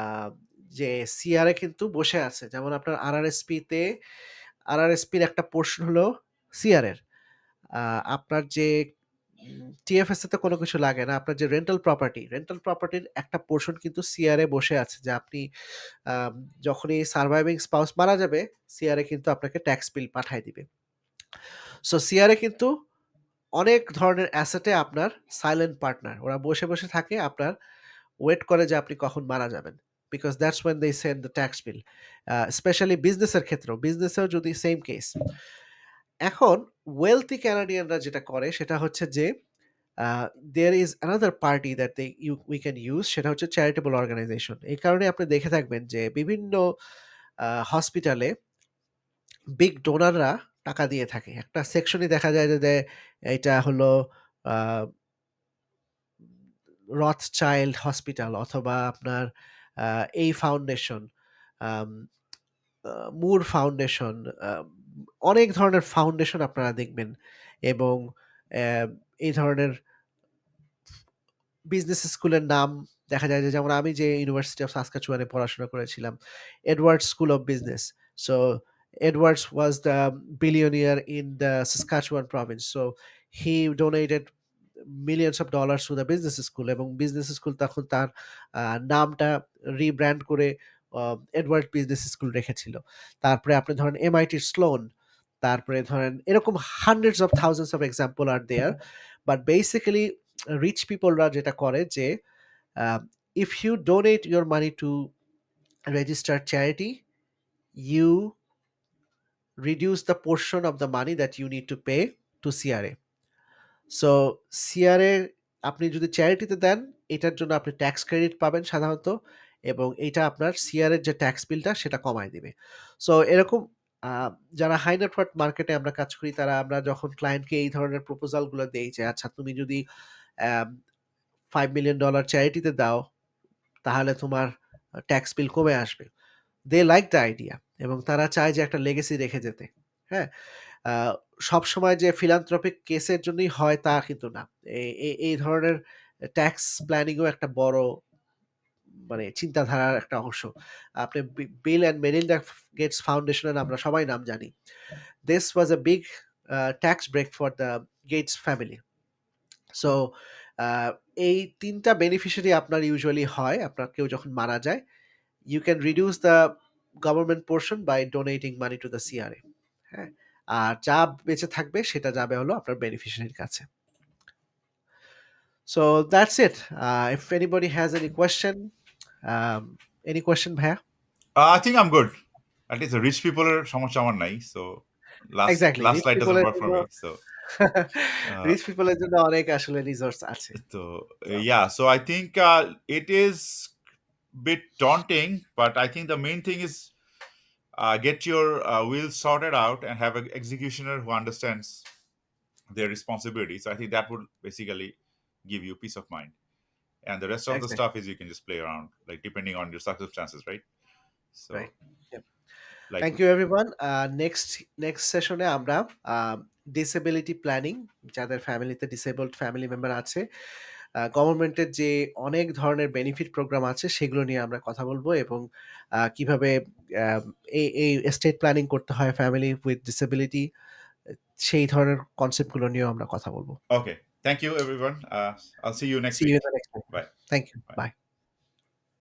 যে সিআরএ কিন্তু বসে আছে। যেমন আপনার আরআরএসপির একটা পোরশন হলো সিআরএর। আ আপনার যে টিএফএস তে কোনো কিছু লাগে না। আপনার যে রেন্টাল প্রপার্টির একটা পোরশন কিন্তু সিআরএ বসে আছে, যে আপনি আম যখনই সারভাইভিং স্পাউস মারা যাবে, সিআরএ কিন্তু আপনাকে ট্যাক্স বিল পাঠায় দিবে। সো সিআরএ কিন্তু অনেক ধরনের অ্যাসেটে আপনার সাইলেন্ট পার্টনার। ওরা বসে, বসে থাকে, আপনার ওয়েট করে যে আপনি কখন মারা যাবেন। Because that's when they send the tax bill. Specially বিজনেসের ক্ষেত্রেও, বিজনেসেও যদি সেম কেস। এখন ওয়েলথি কানাডিয়ানরা যেটা করে সেটা হচ্ছে যে আ there is another party that we can use, সেটা হচ্ছে চ্যারিটেবল অর্গানাইজেশন। এই কারণে আপনি দেখে থাকবেন যে বিভিন্ন হসপিটালে বিগ ডোনাররা টাকা দিয়ে থাকে। একটা সেকশনই দেখা যায় যে এইটা হলো আ রথচাইল্ড হসপিটাল, অথবা আপনার আ এই ফাউন্ডেশন, আম আ মুর ফাউন্ডেশন, আ অনেক ধরনের ফাউন্ডেশন আপনারা দেখবেন। এবং এই ধরনের বিজনেস স্কুলের নাম দেখা যায় যে, যেমন আমি যে ইউনিভার্সিটি অফ সাসকাচুয়ানে পড়াশোনা করেছিলাম, Edwards school of business. So Edwards was the billionaire in the Saskatchewan province. So he donated millions of dollars to the business school, এবং বিজনেস স্কুল তখন তার নামটা রিব্র্যান্ড করে এডওয়ার্ড বিজনেস স্কুল রেখেছিল। তারপরে আপনি ধরেন এমআইটির স্লোন, তারপরে ধরেন এরকম hundreds of thousands of example are there. But basically rich পিপলরা যেটা করে যে if you donate your money to registered charity, you reduce the portion of the money that you need to pay to CRA. So CRA আপনি যদি চ্যারিটিতে দেন, এটার জন্য আপনি tax credit পাবেন সাধারণত, এবং এইটা আপনার সিআরএর যে ট্যাক্স বিলটা সেটা কমায় দিবে। সো এরকম আ যারা হাই নেটওয়ার্থ মার্কেটে আমরা কাজ করি, তারা আমরা যখন ক্লায়েন্টকে এই ধরনের প্রপোজাল গুলো দেই যে, আচ্ছা তুমি যদি অ্যাম $5 million চ্যারিটিতে দাও, তাহলে তোমার ট্যাক্স বিল কমে আসবে। দে লাইক দ্য আইডিয়া, এবং তারা চায় যে একটা লেগেসি রেখে যেতে। হ্যাঁ? আ সবসময় যে philanthropic কেসের জন্যই হয় তা কিন্তু না। এই ধরনের ট্যাক্স প্ল্যানিং ও একটা বড় মানে চিন্তাধারার একটা অংশ। আপনি Bill and Melinda Gates foundation এর আমরা সবাই নাম জানি। This was a big tax break for the Gates family. So এই ৩ টা বেনিফিশিয়ারি আপনার ইউজুয়ালি হয় আপনার কেউ যখন মারা যায়। You can reduce the government portion by donating money to the CRA. হ্যাঁ? আর যা বেঁচে থাকবে সেটা যাবে হলো আপনার বেনিফিশিয়ারির কাছে। So that's it. If anybody has any question, any question, ভাইয়া? I think I'm good. At least the rich people are সমস্যা আমার নাই. So Exactly. last rich slide people doesn't এর work for জন্য me. So uh, rich people এর জন্য অনেক আসলে রিসোর্স আছে। So, yeah. So I think it is bit daunting, but I think the main thing is get your wheels sorted out and have an executioner who understands their responsibilities. I think that would basically give you peace of mind. And the rest of the exactly. stuff is you can just play around, like depending on your circumstances, right? So Right. Yep. like Thank you everyone. Next সেশনে আমরা disability planning যাদের ফ্যামিলিতে disabled family member আছে, গভর্নমেন্টের যে অনেক ধরনের benefit programme আছে সেগুলো নিয়ে আমরা কথা বলবো এবং কিভাবে এই এস্টেট প্ল্যানিং করতে হয় ফ্যামিলি উইথ ডিসেবিলিটি সেই ধরনের কনসেপ্টগুলো নিয়েও আমরা কথা বলবো। okay. Thank you everyone. I'll see you next See you in week. the next one. Bye. Thank you. Bye. Bye.